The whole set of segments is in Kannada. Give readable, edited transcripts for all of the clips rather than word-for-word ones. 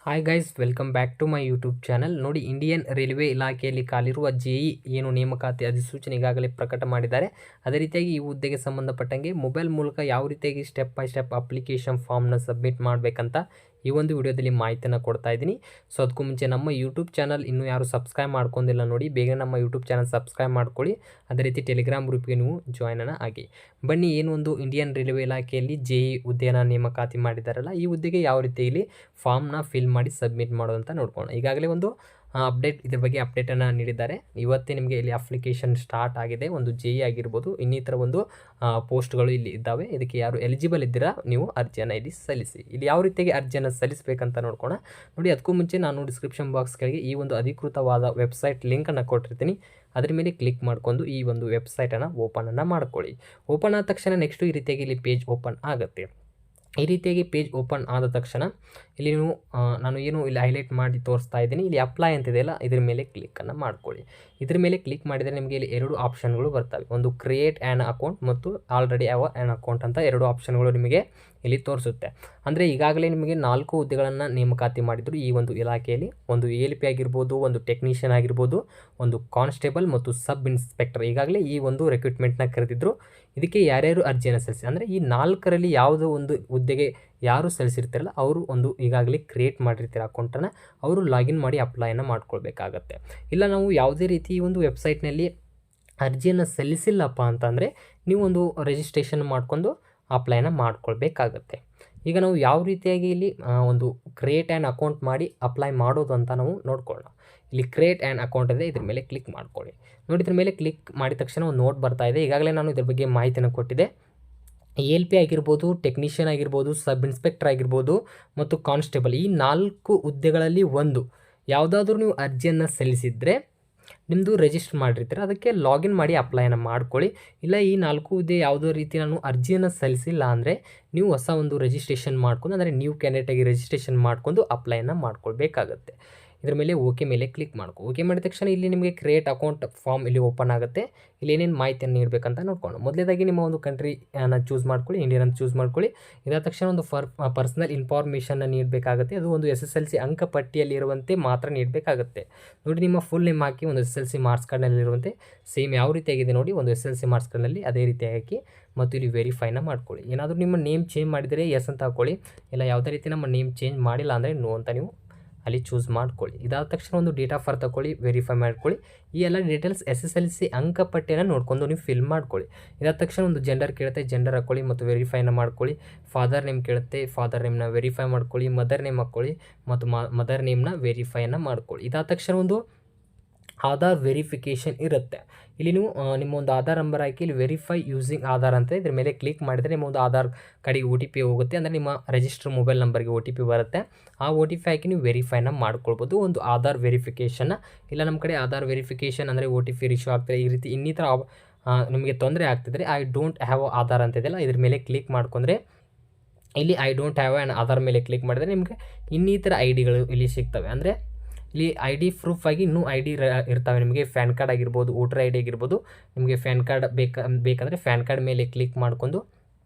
Hi guys, welcome back to my YouTube channel. ನೋಡಿ, ಇಂಡಿಯನ್ ರೈಲ್ವೆ ಇಲಾಖೆಯಲ್ಲಿ ಖಾಲಿರುವ ಜೆಇ ಏನು ನೇಮಕಾತಿ ಅಧಿಸೂಚನೆ ಈಗಾಗಲೇ ಪ್ರಕಟ ಮಾಡಿದ್ದಾರೆ. ಅದೇ ರೀತಿಯಾಗಿ ಈ ಹುದ್ದೆಗೆ ಸಂಬಂಧಪಟ್ಟಂಗೆ ಮೊಬೈಲ್ ಮೂಲಕ ಯಾವ ರೀತಿಯಾಗಿ ಸ್ಟೆಪ್ ಬೈ ಸ್ಟೆಪ್ ಅಪ್ಲಿಕೇಶನ್ ಫಾರ್ಮ್ನ ಸಬ್ಮಿಟ್ ಮಾಡಬೇಕಂತ ಈ ಒಂದು ವಿಡಿಯೋದಲ್ಲಿ ಮಾಹಿತಿಯನ್ನು ಕೊಡ್ತಾ ಇದ್ದೀನಿ. ಸೊ ಅದಕ್ಕೂ ಮುಂಚೆ ನಮ್ಮ ಯೂಟ್ಯೂಬ್ ಚಾನಲ್ ಇನ್ನೂ ಯಾರು ಸಬ್ಸ್ಕ್ರೈಬ್ ಮಾಡ್ಕೊಂಡಿಲ್ಲ ನೋಡಿ, ಬೇಗ ನಮ್ಮ ಯೂಟ್ಯೂಬ್ ಚಾನಲ್ ಸಬ್ಸ್ಕ್ರೈಬ್ ಮಾಡ್ಕೊಳ್ಳಿ. ಅದೇ ರೀತಿ ಟೆಲಿಗ್ರಾಮ್ ಗ್ರೂಪ್ಗೆ ನೀವು ಜಾಯ್ನ್ ಆಗಿ. ಬನ್ನಿ, ಏನು ಒಂದು ಇಂಡಿಯನ್ ರೈಲ್ವೆ ಇಲಾಖೆಯಲ್ಲಿ ಜೆಇ ಹುದ್ದೆಯನ್ನು ನೇಮಕಾತಿ ಮಾಡಿದಾರಲ್ಲ, ಈ ಹುದ್ದೆಗೆ ಯಾವ ರೀತಿಯಲ್ಲಿ ಫಾರ್ಮ್ನ ಫಿಲ್ ಮಾಡಿ ಸಬ್ಮಿಟ್ ಮಾಡೋದಂತ ನೋಡ್ಕೊಳ್ಳೋಣ. ಈಗಾಗಲೇ ಒಂದು ಇದ್ರ ಬಗ್ಗೆ ಅಪ್ಡೇಟನ್ನು ನೀಡಿದ್ದಾರೆ. ಇವತ್ತೇ ನಿಮಗೆ ಇಲ್ಲಿ ಅಪ್ಲಿಕೇಶನ್ ಸ್ಟಾರ್ಟ್ ಆಗಿದೆ. ಒಂದು ಜೆಇ ಆಗಿರ್ಬೋದು, ಇನ್ನಿತರ ಒಂದು ಪೋಸ್ಟ್ಗಳು ಇಲ್ಲಿ ಇದ್ದಾವೆ. ಇದಕ್ಕೆ ಯಾರು ಎಲಿಜಿಬಲ್ ಇದ್ದೀರಾ ನೀವು ಅರ್ಜಿಯನ್ನು ಇಲ್ಲಿ ಸಲ್ಲಿಸಿ. ಇಲ್ಲಿ ಯಾವ ರೀತಿಯಾಗಿ ಅರ್ಜಿಯನ್ನು ಸಲ್ಲಿಸಬೇಕಂತ ನೋಡ್ಕೊಳ್ಳೋಣ. ನೋಡಿ, ಅದಕ್ಕೂ ಮುಂಚೆ ನಾನು ಡಿಸ್ಕ್ರಿಪ್ಷನ್ ಬಾಕ್ಸ್ಗಳಿಗೆ ಈ ಒಂದು ಅಧಿಕೃತವಾದ ವೆಬ್ಸೈಟ್ ಲಿಂಕನ್ನು ಕೊಟ್ಟಿರ್ತೀನಿ. ಅದ್ರ ಮೇಲೆ ಕ್ಲಿಕ್ ಮಾಡ್ಕೊಂಡು ಈ ಒಂದು ವೆಬ್ಸೈಟನ್ನು ಓಪನನ್ನು ಮಾಡ್ಕೊಳ್ಳಿ. ಓಪನ್ ಆದ ತಕ್ಷಣ ನೆಕ್ಸ್ಟ್ ಈ ರೀತಿಯಾಗಿ ಇಲ್ಲಿ ಪೇಜ್ ಓಪನ್ ಆಗುತ್ತೆ. ಈ ರೀತಿಯಾಗಿ ಪೇಜ್ ಓಪನ್ ಆದ ತಕ್ಷಣ ಇಲ್ಲಿ ನೀವು ನಾನು ಏನು ಇಲ್ಲಿ ಹೈಲೈಟ್ ಮಾಡಿ ತೋರಿಸ್ತಾ ಇದ್ದೀನಿ, ಇಲ್ಲಿ ಅಪ್ಲೈ ಅಂತಿದೆಯಲ್ಲ, ಇದ್ರ ಮೇಲೆ ಕ್ಲಿಕ್ಕನ್ನು ಮಾಡ್ಕೊಳ್ಳಿ. ಇದ್ರ ಮೇಲೆ ಕ್ಲಿಕ್ ಮಾಡಿದರೆ ನಿಮಗೆ ಇಲ್ಲಿ ಎರಡು ಆಪ್ಷನ್ಗಳು ಬರ್ತವೆ. ಒಂದು ಕ್ರಿಯೇಟ್ ಆ್ಯನ್ ಅಕೌಂಟ್ ಮತ್ತು ಆಲ್ರೆಡಿ ಹ್ಯಾವ್ ಆ್ಯನ್ ಅಕೌಂಟ್ ಅಂತ ಎರಡು ಆಪ್ಷನ್ಗಳು ನಿಮಗೆ ಇಲ್ಲಿ ತೋರಿಸುತ್ತೆ. ಅಂದರೆ ಈಗಾಗಲೇ ನಿಮಗೆ 4 ಹುದ್ದೆಗಳನ್ನು ನೇಮಕಾತಿ ಮಾಡಿದ್ರು ಈ ಒಂದು ಇಲಾಖೆಯಲ್ಲಿ. ಒಂದು ALP ಆಗಿರ್ಬೋದು, ಒಂದು ಟೆಕ್ನಿಷಿಯನ್ ಆಗಿರ್ಬೋದು, ಒಂದು ಕಾನ್ಸ್ಟೇಬಲ್ ಮತ್ತು ಸಬ್ ಇನ್ಸ್ಪೆಕ್ಟರ್. ಈಗಾಗಲೇ ಈ ಒಂದು ರೆಕ್ರೂಟ್ಮೆಂಟ್ನ ಕರೆದಿದ್ರು. ಇದಕ್ಕೆ ಯಾರ್ಯಾರು ಅರ್ಜಿಯನ್ನು ಸಲ್ಲಿಸಿ ಅಂದರೆ ಈ 4ರಲ್ಲಿ ಯಾವುದೋ ಒಂದು ಹುದ್ದೆಗೆ ಯಾರು ಸಲ್ಲಿಸಿರ್ತಾರಲ್ಲ ಅವರು ಒಂದು ಈಗಾಗಲೇ ಕ್ರಿಯೇಟ್ ಮಾಡಿರ್ತೀರ ಅಕೌಂಟನ್ನು, ಅವರು ಲಾಗಿನ್ ಮಾಡಿ ಅಪ್ಲೈಯನ್ನು ಮಾಡ್ಕೊಳ್ಬೇಕಾಗತ್ತೆ. ಇಲ್ಲ ನಾವು ಯಾವುದೇ ರೀತಿ ಈ ಒಂದು ವೆಬ್ಸೈಟ್ನಲ್ಲಿ ಅರ್ಜಿಯನ್ನು ಸಲ್ಲಿಸಿಲ್ಲಪ್ಪ ಅಂತಂದರೆ ನೀವು ಒಂದು ರಿಜಿಸ್ಟ್ರೇಷನ್ ಮಾಡ್ಕೊಂಡು ಅಪ್ಲೈನ ಮಾಡ್ಕೊಳ್ಬೇಕಾಗತ್ತೆ. ಈಗ ನಾವು ಯಾವ ರೀತಿಯಾಗಿ ಇಲ್ಲಿ ಒಂದು ಕ್ರಿಯೇಟ್ ಆ್ಯನ್ ಅಕೌಂಟ್ ಮಾಡಿ ಅಪ್ಲೈ ಮಾಡೋದು ಅಂತ ನಾವು ನೋಡ್ಕೊಳ್ಳೋಣ. ಇಲ್ಲಿ ಕ್ರಿಯೇಟ್ ಆ್ಯನ್ ಅಕೌಂಟ್ ಇದೆ, ಇದ್ರ ಮೇಲೆ ಕ್ಲಿಕ್ ಮಾಡ್ಕೊಳ್ಳಿ. ನೋಡಿ, ಇದ್ರ ಮೇಲೆ ಕ್ಲಿಕ್ ಮಾಡಿದ ತಕ್ಷಣ ಒಂದು ನೋಟ್ ಬರ್ತಾ ಇದೆ. ಈಗಾಗಲೇ ನಾನು ಇದ್ರ ಬಗ್ಗೆ ಮಾಹಿತಿಯನ್ನು ಕೊಟ್ಟಿದ್ದೆ. ALP ಆಗಿರ್ಬೋದು, ಟೆಕ್ನಿಷಿಯನ್ ಆಗಿರ್ಬೋದು, ಸಬ್ ಇನ್ಸ್ಪೆಕ್ಟರ್ ಆಗಿರ್ಬೋದು ಮತ್ತು ಕಾನ್ಸ್ಟೇಬಲ್, ಈ 4 ಹುದ್ದೆಗಳಲ್ಲಿ ಒಂದು ಯಾವುದಾದ್ರೂ ನೀವು ಅರ್ಜಿಯನ್ನು ಸಲ್ಲಿಸಿದರೆ ನಿಮ್ಮದು ರಿಜಿಸ್ಟರ್ ಮಾಡಿರ್ತೀರ, ಅದಕ್ಕೆ ಲಾಗಿನ್ ಮಾಡಿ ಅಪ್ಲೈಯನ್ನು ಮಾಡ್ಕೊಳ್ಳಿ. ಇಲ್ಲ ಈ 4 ಹುದ್ದೆ ಯಾವುದೋ ರೀತಿ ನಾನು ಅರ್ಜಿಯನ್ನು ಸಲ್ಲಿಸಿಲ್ಲ ಅಂದರೆ ನೀವು ಹೊಸ ಒಂದು ರಿಜಿಸ್ಟ್ರೇಷನ್ ಮಾಡ್ಕೊಂಡು, ಅಂದರೆ ನ್ಯೂ ಕ್ಯಾಂಡಿಡೇಟಾಗಿ ರಿಜಿಸ್ಟ್ರೇಷನ್ ಮಾಡ್ಕೊಂಡು ಅಪ್ಲೈಯನ್ನು ಮಾಡ್ಕೊಳ್ಬೇಕಾಗತ್ತೆ. ಇದ್ರ ಮೇಲೆ ಓಕೆ ಮೇಲೆ ಕ್ಲಿಕ್ ಮಾಡ್ಕೊ. ಓಕೆ ಮಾಡಿದ ತಕ್ಷಣ ಇಲ್ಲಿ ನಿಮಗೆ ಕ್ರಿಯೇಟ್ ಅಕೌಂಟ್ ಫಾರ್ಮ್ ಇಲ್ಲಿ ಓಪನ್ ಆಗುತ್ತೆ. ಇಲ್ಲಿ ಏನೇನು ಮಾಹಿತಿಯನ್ನು ನೀಡಬೇಕಂತ ನೋಡ್ಕೊಂಡು, ಮೊದಲೇದಾಗಿ ನಿಮ್ಮ ಒಂದು ಕಂಟ್ರಿಯನ್ನು ಚೂಸ್ ಮಾಡ್ಕೊಳ್ಳಿ, ಇಂಡಿಯನ್ ಅಂತ ಚೂಸ್ ಮಾಡ್ಕೊಳ್ಳಿ. ಇದಾದ ತಕ್ಷಣ ಒಂದು ಪರ್ಸನಲ್ ಇನ್ಫಾರ್ಮೇಷನ್ನ ನೀಡಬೇಕಾಗುತ್ತೆ. ಅದು ಒಂದು SSLC ಅಂಕಪಟ್ಟಿಯಲ್ಲಿರುವಂತೆ ಮಾತ್ರ ನೀಡಬೇಕಾಗುತ್ತೆ. ನೋಡಿ, ನಿಮ್ಮ ಫುಲ್ ನೇಮ್ ಹಾಕಿ, ಒಂದು SSLC ಮಾರ್ಕ್ಸ್ ಕಾರ್ಡ್ನಲ್ಲಿರುವಂತೆ ಸೇಮ್ ಯಾವ ರೀತಿಯಾಗಿದೆ ನೋಡಿ, ಒಂದು SSLC ಮಾರ್ಕ್ಸ್ ಕಾರ್ಡ್ನಲ್ಲಿ ಅದೇ ರೀತಿ ಹಾಕಿ ಮತ್ತು ಇಲ್ಲಿ ವೆರಿಫೈನ ಮಾಡ್ಕೊಳ್ಳಿ. ಏನಾದರೂ ನಿಮ್ಮ ನೇಮ್ ಚೇಂಜ್ ಮಾಡಿದರೆ ಎಸ್ ಅಂತ ಹಾಕ್ಕೊಳ್ಳಿ. ಇಲ್ಲ ಯಾವುದೇ ರೀತಿ ನಮ್ಮ ನೇಮ್ ಚೇಂಜ್ ಮಾಡಿಲ್ಲ ಅಂದರೆ ನೋ ಅಂತ ನೀವು ಅಲ್ಲಿ ಚೂಸ್ ಮಾಡ್ಕೊಳ್ಳಿ. ಇದಾದ ತಕ್ಷಣ ಒಂದು ಡೇಟ್ ಆಫ್ ಬರ್ತ್ ತಗೊಳ್ಳಿ, ವೆರಿಫೈ ಮಾಡ್ಕೊಳ್ಳಿ. ಈ ಎಲ್ಲ ಡೀಟೇಲ್ಸ್ SSLC ಅಂಕಪಟ್ಟಿಯನ್ನು ನೋಡ್ಕೊಂಡು ನೀವು ಫಿಲ್ ಮಾಡ್ಕೊಳ್ಳಿ. ಇದಾದ ತಕ್ಷಣ ಒಂದು ಜೆಂಡರ್ ಕೇಳುತ್ತೆ, ಜೆಂಡರ್ ಹಾಕ್ಕೊಳ್ಳಿ ಮತ್ತು ವೆರಿಫೈನ ಮಾಡ್ಕೊಳ್ಳಿ. ಫಾದರ್ ನೇಮ್ ಕೇಳುತ್ತೆ, ಫಾದರ್ ನೇಮ್ನ ವೆರಿಫೈ ಮಾಡ್ಕೊಳ್ಳಿ. ಮದರ್ ನೇಮ್ ಹಾಕ್ಕೊಳ್ಳಿ ಮತ್ತು ಮದರ್ ನೇಮ್ನ ವೆರಿಫೈನ ಮಾಡ್ಕೊಳ್ಳಿ. ಇದಾದ ತಕ್ಷಣ ಒಂದು ಆಧಾರ್ ವೆರಿಫಿಕೇಷನ್ ಇರುತ್ತೆ. ಇಲ್ಲಿ ನೀವು ನಿಮ್ಮ ಒಂದು ಆಧಾರ್ ನಂಬರ್ ಹಾಕಿ ಇಲ್ಲಿ ವೆರಿಫೈ ಯೂಸಿಂಗ್ ಆಧಾರ್ ಅಂತ ಇದ್ರ ಮೇಲೆ ಕ್ಲಿಕ್ ಮಾಡಿದರೆ ನಿಮ್ಮ ಒಂದು ಆಧಾರ್ ಕಾರ್ಡಿಗೆ OTP ಹೋಗುತ್ತೆ. ಅಂದರೆ ನಿಮ್ಮ ರಿಜಿಸ್ಟರ್ ಮೊಬೈಲ್ ನಂಬರ್ಗೆ OTP ಬರುತ್ತೆ. ಆ OTP ಹಾಕಿ ನೀವು ವೆರಿಫೈನ ಮಾಡ್ಕೊಳ್ಬೋದು, ಒಂದು ಆಧಾರ್ ವೆರಿಫಿಕೇಷನ್ನ. ಇಲ್ಲ ನಮ್ಮ ಕಡೆ ಆಧಾರ್ ವೆರಿಫಿಕೇಷನ್ ಅಂದರೆ OTP ರಿಶ್ಯೂ ಆಗ್ತದೆ, ಈ ರೀತಿ ಇನ್ನಿತರ ನಿಮಗೆ ತೊಂದರೆ ಆಗ್ತಿದ್ರೆ ಐ ಡೋಂಟ್ ಹ್ಯಾವ್ ಆಧಾರ್ ಅಂತ ಇದೆಯಲ್ಲ, ಇದ್ರ ಮೇಲೆ ಕ್ಲಿಕ್ ಮಾಡ್ಕೊಂಡ್ರೆ ಇಲ್ಲಿ I don't have an Aadhaar ಮೇಲೆ ಕ್ಲಿಕ್ ಮಾಡಿದರೆ ನಿಮಗೆ ಇನ್ನಿತರ ID ಗಳು ಇಲ್ಲಿ ಸಿಗ್ತವೆ. ಅಂದರೆ ಇಲ್ಲಿ ID ಪ್ರೂಫ್ ಆಗಿ ಇನ್ನೂ ID ಇರ್ತವೆ ನಿಮಗೆ. ಫ್ಯಾನ್ ಕಾರ್ಡ್ ಆಗಿರ್ಬೋದು, ವೋಟರ್ ID ಆಗಿರ್ಬೋದು. ನಿಮಗೆ ಫ್ಯಾನ್ ಕಾರ್ಡ್ ಬೇಕಂದರೆ ಫ್ಯಾನ್ ಕಾರ್ಡ್ ಮೇಲೆ ಕ್ಲಿಕ್ ಮಾಡ್ಕೊಂಡು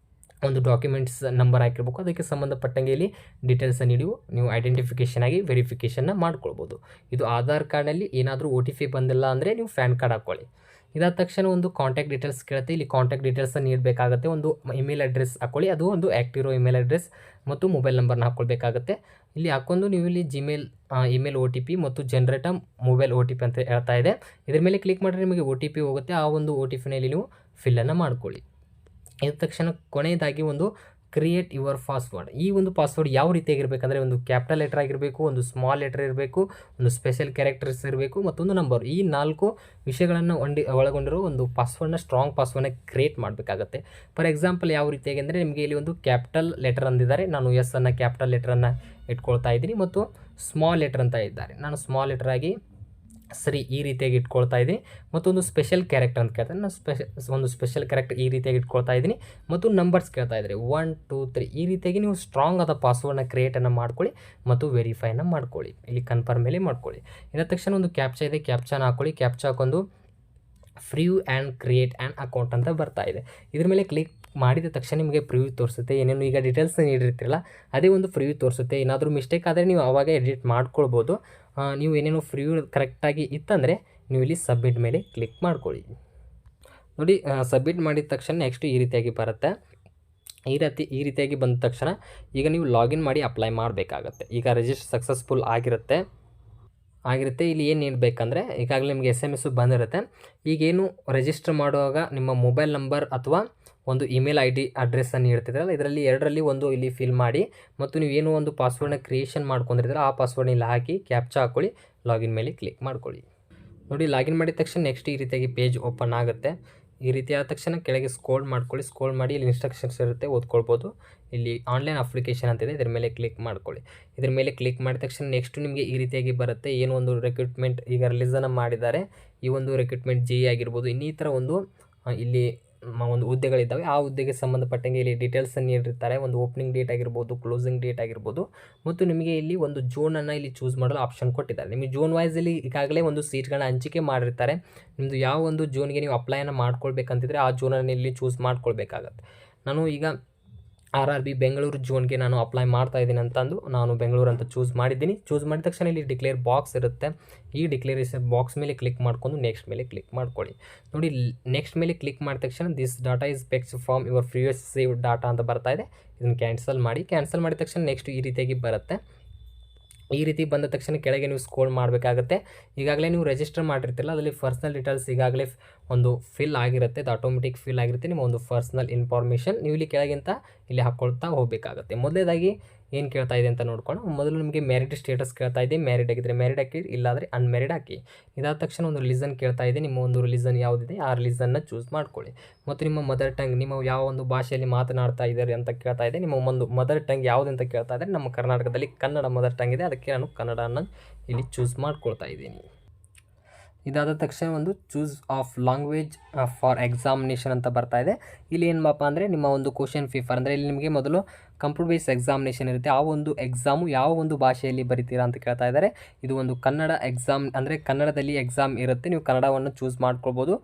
ಒಂದು ಡಾಕ್ಯುಮೆಂಟ್ಸ್ ನಂಬರ್ ಹಾಕಿರ್ಬೇಕು, ಅದಕ್ಕೆ ಸಂಬಂಧಪಟ್ಟಂಗೆ ಇಲ್ಲಿ ಡೀಟೇಲ್ಸನ್ನು ನೀವು ಐಡೆಂಟಿಫಿಕೇಷನ್ ಆಗಿ ವೆರಿಫಿಕೇಷನ್ನ ಮಾಡ್ಕೊಳ್ಬೋದು. ಇದು ಆಧಾರ್ ಕಾರ್ಡ್ನಲ್ಲಿ ಏನಾದರೂ OTP ಬಂದಿಲ್ಲ ಅಂದರೆ ನೀವು ಫ್ಯಾನ್ ಕಾರ್ಡ್ ಹಾಕ್ಕೊಳ್ಳಿ. ಇದಾದ ತಕ್ಷಣ ಒಂದು ಕಾಂಟ್ಯಾಕ್ಟ್ ಡೀಟೇಲ್ಸ್ ಕೇಳುತ್ತೆ. ಇಲ್ಲಿ ಕಾಂಟ್ಯಾಕ್ಟ್ ಡೀಟೇಲ್ಸನ್ನು ನೀಡಬೇಕಾಗುತ್ತೆ. ಒಂದು ಇಮೇಲ್ ಅಡ್ರೆಸ್ ಹಾಕ್ಕೊಳ್ಳಿ, ಅದು ಒಂದು ಆ್ಯಕ್ಟಿವ್ ಇಮೇಲ್ ಅಡ್ರೆಸ್ ಮತ್ತು ಮೊಬೈಲ್ ನಂಬರ್ನ ಹಾಕ್ಕೊಳ್ಬೇಕಾಗುತ್ತೆ. ಇಲ್ಲಿ ಹಾಕ್ಕೊಂಡು ನೀವು ಇಲ್ಲಿ ಜಿಮೇಲ್ ಇಮೇಲ್ OTP ಮತ್ತು ಜನರೇಟ್ ಮೊಬೈಲ್ OTP ಅಂತ ಹೇಳ್ತಾ ಇದೆ. ಇದ್ರ ಮೇಲೆ ಕ್ಲಿಕ್ ಮಾಡಿದ್ರೆ ನಿಮಗೆ OTP ಹೋಗುತ್ತೆ. ಆ ಒಂದು OTPನಲ್ಲಿ ನೀವು ಫಿಲ್ಲನ್ನು ಮಾಡ್ಕೊಳ್ಳಿ. ಇದ ತಕ್ಷಣ ಕೊನೆಯದಾಗಿ ಒಂದು ಕ್ರಿಯೇಟ್ ಯುವರ್ ಪಾಸ್ವರ್ಡ್. ಈ ಒಂದು ಪಾಸ್ವರ್ಡ್ ಯಾವ ರೀತಿಯಾಗಿರಬೇಕಂದ್ರೆ ಒಂದು ಕ್ಯಾಪಿಟಲ್ ಲೆಟರ್ ಆಗಿರಬೇಕು, ಒಂದು ಸ್ಮಾಲ್ ಲೆಟರ್ ಇರಬೇಕು, ಒಂದು ಸ್ಪೆಷಲ್ ಕ್ಯಾರೆಕ್ಟರ್ಸ್ ಇರಬೇಕು, ಮತ್ತೊಂದು ನಂಬರ್. ಈ 4 ವಿಷಯಗಳನ್ನು ಒಳಗೊಂಡಿರೋ ಒಂದು ಪಾಸ್ವರ್ಡ್ನ, ಸ್ಟ್ರಾಂಗ್ ಪಾಸ್ವರ್ಡ್ನ ಕ್ರಿಯೇಟ್ ಮಾಡಬೇಕಾಗತ್ತೆ. ಫಾರ್ ಎಕ್ಸಾಂಪಲ್ ಯಾವ ರೀತಿಯಾಗಿ ಅಂದರೆ ನಿಮಗೆ ಇಲ್ಲಿ ಒಂದು ಕ್ಯಾಪಿಟಲ್ ಲೆಟರ್ ಅಂದಿದ್ದಾರೆ, ನಾನು ಎಸ್ ಅನ್ನು ಕ್ಯಾಪಿಟಲ್ ಲೆಟರನ್ನು ಇಟ್ಕೊಳ್ತಾ ಇದ್ದೀನಿ. ಮತ್ತು ಸ್ಮಾಲ್ ಲೆಟರ್ ಅಂತ ಇದ್ದಾರೆ, ನಾನು ಸ್ಮಾಲ್ ಲೆಟರ್ ಆಗಿ ಸರಿ ಈ ರೀತಿಯಾಗಿ ಇಟ್ಕೊಳ್ತಾ ಇದ್ದೀನಿ. ಮತ್ತೊಂದು ಸ್ಪೆಷಲ್ ಕ್ಯಾರೆಕ್ಟರ್ ಅಂತ ಕೇಳ್ತಾರೆ, ನಾನು ಒಂದು ಸ್ಪೆಷಲ್ ಕ್ಯಾರೆಕ್ಟರ್ ಈ ರೀತಿಯಾಗಿ ಇಟ್ಕೊಳ್ತಾ ಇದ್ದೀನಿ. ಮತ್ತು ನಂಬರ್ಸ್ ಕೇಳ್ತಾ ಇದ್ದಾರೆ 1 2 3. ಈ ರೀತಿಯಾಗಿ ನೀವು ಸ್ಟ್ರಾಂಗ್ ಆದ ಪಾಸ್ವರ್ಡ್ನ ಕ್ರಿಯೇಟನ್ನು ಮಾಡ್ಕೊಳ್ಳಿ ಮತ್ತು ವೆರಿಫೈನ ಮಾಡ್ಕೊಳ್ಳಿ. ಇಲ್ಲಿ ಕನ್ಫರ್ಮ್ ಮೇಲೆ ಮಾಡ್ಕೊಳ್ಳಿ. ಇದಾದ ತಕ್ಷಣ ಒಂದು ಕ್ಯಾಪ್ಚಾ ಇದೆ, ಕ್ಯಾಪ್ಚಾನ ಹಾಕ್ಕೊಳ್ಳಿ. ಕ್ಯಾಪ್ಚಾ ಹಾಕೊಂಡು free and create an account ಅಂತ ಬರ್ತಾ ಇದೆ. ಇದ್ರ ಮೇಲೆ ಕ್ಲಿಕ್ ಮಾಡಿದ ತಕ್ಷಣ ನಿಮಗೆ ಪ್ರಿವ್ಯೂ ತೋರಿಸುತ್ತೆ. ಏನೇನು ಈಗ ಡೀಟೇಲ್ಸ್ನ ನೀಡಿರ್ತೀರಲ್ಲ ಅದೇ ಒಂದು ಪ್ರಿವ್ಯೂ ತೋರಿಸುತ್ತೆ. ಏನಾದರೂ ಮಿಸ್ಟೇಕ್ ಆದರೆ ನೀವು ಆವಾಗ ಎಡಿಟ್ ಮಾಡ್ಕೊಳ್ಬೋದು. ನೀವು ಏನೇನು ಪ್ರಿವ್ಯೂ ಕರೆಕ್ಟಾಗಿ ಇತ್ತಂದರೆ ನೀವು ಇಲ್ಲಿ ಸಬ್ಮಿಟ್ ಮೇಲೆ ಕ್ಲಿಕ್ ಮಾಡ್ಕೊಳ್ಳಿ. ನೋಡಿ, ಸಬ್ಮಿಟ್ ಮಾಡಿದ ತಕ್ಷಣ ನೆಕ್ಸ್ಟ್ ಈ ರೀತಿಯಾಗಿ ಬರುತ್ತೆ. ಈ ರೀತಿಯಾಗಿ ಬಂದ ತಕ್ಷಣ ಈಗ ನೀವು ಲಾಗಿನ್ ಮಾಡಿ ಅಪ್ಲೈ ಮಾಡಬೇಕಾಗತ್ತೆ. ಈಗ ರಿಜಿಸ್ಟರ್ ಸಕ್ಸಸ್ಫುಲ್ ಆಗಿರುತ್ತೆ. ಇಲ್ಲಿ ಏನು ನೀಡಬೇಕಂದ್ರೆ ಈಗಾಗಲೇ ನಿಮಗೆ SMS ಬಂದಿರುತ್ತೆ. ಈಗೇನು ರಿಜಿಸ್ಟರ್ ಮಾಡುವಾಗ ನಿಮ್ಮ ಮೊಬೈಲ್ ನಂಬರ್ ಅಥವಾ ಒಂದು ಇಮೇಲ್ ID ಅಡ್ರೆಸ್ಸನ್ನು ನೀಡ್ತಿದ್ರಲ್ಲ, ಇದರಲ್ಲಿ ಎರಡರಲ್ಲಿ ಒಂದು ಇಲ್ಲಿ ಫಿಲ್ ಮಾಡಿ ಮತ್ತು ನೀವು ಏನೋ ಒಂದು ಪಾಸ್ವರ್ಡ್ನ ಕ್ರಿಯೇಷನ್ ಮಾಡ್ಕೊಂಡಿರ್ತೀರ ಆ ಪಾಸ್ವರ್ಡ್ನ ಇಲ್ಲಿ ಹಾಕಿ ಕ್ಯಾಪ್ಚಾ ಹಾಕ್ಕೊಳ್ಳಿ, ಲಾಗಿನ್ ಮೇಲೆ ಕ್ಲಿಕ್ ಮಾಡ್ಕೊಳ್ಳಿ. ನೋಡಿ, ಲಾಗಿನ್ ಮಾಡಿದ ತಕ್ಷಣ ನೆಕ್ಸ್ಟ್ ಈ ರೀತಿಯಾಗಿ ಪೇಜ್ ಓಪನ್ ಆಗುತ್ತೆ. ಈ ರೀತಿ ಆದ ತಕ್ಷಣ ಕೆಳಗೆ ಸ್ಕ್ರೋಲ್ ಮಾಡ್ಕೊಳ್ಳಿ. ಸ್ಕ್ರೋಲ್ ಮಾಡಿ ಇಲ್ಲಿ ಇನ್ಸ್ಟ್ರಕ್ಷನ್ಸ್ ಇರುತ್ತೆ, ಓದ್ಕೊಳ್ಬೋದು. ಇಲ್ಲಿ ಆನ್ಲೈನ್ ಅಪ್ಲಿಕೇಶನ್ ಅಂತಿದೆ, ಇದರ ಮೇಲೆ ಕ್ಲಿಕ್ ಮಾಡ್ಕೊಳ್ಳಿ. ಇದರ ಮೇಲೆ ಕ್ಲಿಕ್ ಮಾಡಿದ ತಕ್ಷಣ ನೆಕ್ಸ್ಟ್ ನಿಮಗೆ ಈ ರೀತಿಯಾಗಿ ಬರುತ್ತೆ. ಏನೋ ಒಂದು ರಿಕ್ರೂಟ್ಮೆಂಟ್ ಈಗ ರಿಲೀಸನ್ನು ಮಾಡಿದ್ದಾರೆ. ಈ ಒಂದು ರಿಕ್ರೂಟ್ಮೆಂಟ್ JE ಆಗಿರ್ಬೋದು, ಇನ್ನಿತರ ಒಂದು ಇಲ್ಲಿ ಒಂದು ಹುದ್ದೆಗಳಿದ್ದಾವೆ. ಆ ಹುದ್ದೆಗೆ ಸಂಬಂಧಪಟ್ಟಂಗೆ ಇಲ್ಲಿ ಡೀಟೇಲ್ಸನ್ನು ನೀಡಿರ್ತಾರೆ. ಒಂದು ಓಪನಿಂಗ್ ಡೇಟ್ ಆಗಿರ್ಬೋದು, ಕ್ಲೋಸಿಂಗ್ ಡೇಟ್ ಆಗಿರ್ಬೋದು, ಮತ್ತು ನಿಮಗೆ ಇಲ್ಲಿ ಒಂದು ಜೋನನ್ನು ಇಲ್ಲಿ ಚೂಸ್ ಮಾಡಲು ಆಪ್ಷನ್ ಕೊಟ್ಟಿದ್ದಾರೆ. ನಿಮಗೆ ಜೋನ್ ವೈಸಲ್ಲಿ ಈಗಾಗಲೇ ಒಂದು ಸೀಟ್ಗಳನ್ನ ಹಂಚಿಕೆ ಮಾಡಿರ್ತಾರೆ. ನಿಮ್ಮದು ಯಾವ ಒಂದು ಜೋನ್ಗೆ ನೀವು ಅಪ್ಲೈಯನ್ನು ಮಾಡ್ಕೊಳ್ಬೇಕಂತಿದ್ರೆ ಆ ಜೋನನ್ನು ಇಲ್ಲಿ ಚೂಸ್ ಮಾಡ್ಕೊಳ್ಬೇಕಾಗತ್ತೆ. ನಾನು ಈಗ RRB ಬೆಂಗಳೂರು ಜೋನ್ಗೆ ನಾನು ಅಪ್ಲೈ ಮಾಡ್ತಾ ಇದ್ದೀನಿ ಅಂತಂದು ನಾನು ಬೆಂಗಳೂರು ಅಂತ ಚೂಸ್ ಮಾಡಿದ್ದೀನಿ. ಚೂಸ್ ಮಾಡಿದ ತಕ್ಷಣ ಇಲ್ಲಿ ಡಿಕ್ಲೇರ್ ಬಾಕ್ಸ್ ಇರುತ್ತೆ. ಈ ಡಿಕ್ಲೇರೇಷನ್ ಬಾಕ್ಸ್ ಮೇಲೆ ಕ್ಲಿಕ್ ಮಾಡ್ಕೊಂಡು ನೆಕ್ಸ್ಟ್ ಮೇಲೆ ಕ್ಲಿಕ್ ಮಾಡ್ಕೊಳ್ಳಿ. ನೋಡಿ, ನೆಕ್ಸ್ಟ್ ಮೇಲೆ ಕ್ಲಿಕ್ ಮಾಡಿದ ತಕ್ಷಣ this data is fetched from your previous save data ಅಂತ ಬರ್ತಾ ಇದೆ. ಇದನ್ನು ಕ್ಯಾನ್ಸಲ್ ಮಾಡಿದ ತಕ್ಷಣ ನೆಕ್ಸ್ಟ್ ಈ ರೀತಿಯಾಗಿ ಬರುತ್ತೆ. ಈ ರೀತಿ ಬಂದ ತಕ್ಷಣ ಕೆಳಗೆ ನೀವು ಸ್ಕ್ರೋಲ್ ಮಾಡಬೇಕಾಗುತ್ತೆ. ಈಗಾಗಲೇ ನೀವು ರಿಜಿಸ್ಟರ್ ಮಾಡಿರ್ತಿರಲ್ಲ, ಅದರಲ್ಲಿ ಪರ್ಸನಲ್ ಡೀಟೇಲ್ಸ್ ಈಗಾಗಲೇ ಒಂದು ಫಿಲ್ ಆಗಿರುತ್ತೆ. ಅದು ಆಟೋಮೆಟಿಕ್ ಫಿಲ್ ಆಗಿರುತ್ತೆ. ನಿಮ್ಮ ಒಂದು ಪರ್ಸನಲ್ ಇನ್ಫಾರ್ಮೇಷನ್ ನೀವು ಇಲ್ಲಿ ಕೆಳಗಿಂತ ಇಲ್ಲಿ ಹಾಕ್ಕೊಳ್ತಾ ಹೋಗಬೇಕಾಗುತ್ತೆ. ಮೊದಲೇದಾಗಿ ಏನು ಕೇಳ್ತಾ ಇದೆ ಅಂತ ನೋಡ್ಕೊಂಡು, ಮೊದಲು ನಿಮಗೆ ಮ್ಯಾರಿಡ್ ಸ್ಟೇಟಸ್ ಕೇಳ್ತಾ ಇದೆ. ಮ್ಯಾರಿಡ್ ಆಗಿದ್ದರೆ ಮ್ಯಾರಿಡ್ ಹಾಕಿ, ಇಲ್ಲಾದರೆ ಅನ್ಮ್ಯಾರಿಡ್ ಹಾಕಿ. ಇದಾದ ತಕ್ಷಣ ಒಂದು ರಿಲಿಜನ್ ಕೇಳ್ತಾ ಇದೆ. ನಿಮ್ಮ ಒಂದು ರಿಲಿಜನ್ ಯಾವುದಿದೆ ಆ ರಿಲಿಜನ್ನ ಚೂಸ್ ಮಾಡ್ಕೊಳ್ಳಿ. ಮತ್ತು ನಿಮ್ಮ ಮದರ್ ಟಂಗ್, ನಿಮ್ಮ ಯಾವ ಒಂದು ಭಾಷೆಯಲ್ಲಿ ಮಾತನಾಡ್ತಾ ಇದ್ದಾರೆ ಅಂತ ಕೇಳ್ತಾ ಇದೆ. ನಿಮ್ಮ ಒಂದು ಮದರ್ ಟಂಗ್ ಯಾವುದು ಅಂತ ಕೇಳ್ತಾ ಇದ್ದಾರೆ. ನಮ್ಮ ಕರ್ನಾಟಕದಲ್ಲಿ ಕನ್ನಡ ಮದರ್ ಟಂಗ್ ಇದೆ, ಅದಕ್ಕೆ ನಾನು ಕನ್ನಡನ ಇಲ್ಲಿ ಚೂಸ್ ಮಾಡ್ಕೊಳ್ತಾ ಇದ್ದೀನಿ. ಇದಾದ ತಕ್ಷಣ ಒಂದು choose of language for examination ಅಂತ ಬರ್ತಾ ಇದೆ. ಇಲ್ಲಿ ಏನಪ್ಪ ಅಂದರೆ ನಿಮ್ಮ ಒಂದು ಕ್ವಶನ್ ಪೇಪರ್ ಅಂದರೆ ಇಲ್ಲಿ ನಿಮಗೆ ಮೊದಲು ಕಂಪ್ಯೂಟರ್ ಬೇಸ್ ಎಕ್ಸಾಮಿನೇಷನ್ ಇರುತ್ತೆ. ಆ ಒಂದು ಎಕ್ಸಾಮು ಯಾವ ಒಂದು ಭಾಷೆಯಲ್ಲಿ ಬರಿತೀರಾ ಅಂತ ಕೇಳ್ತಾ ಇದ್ದಾರೆ. ಇದು ಒಂದು ಕನ್ನಡ ಎಕ್ಸಾಮ್ ಅಂದರೆ ಕನ್ನಡದಲ್ಲಿ ಎಕ್ಸಾಮ್ ಇರುತ್ತೆ. ನೀವು ಕನ್ನಡವನ್ನು ಚೂಸ್ ಮಾಡ್ಕೊಳ್ಬೋದು.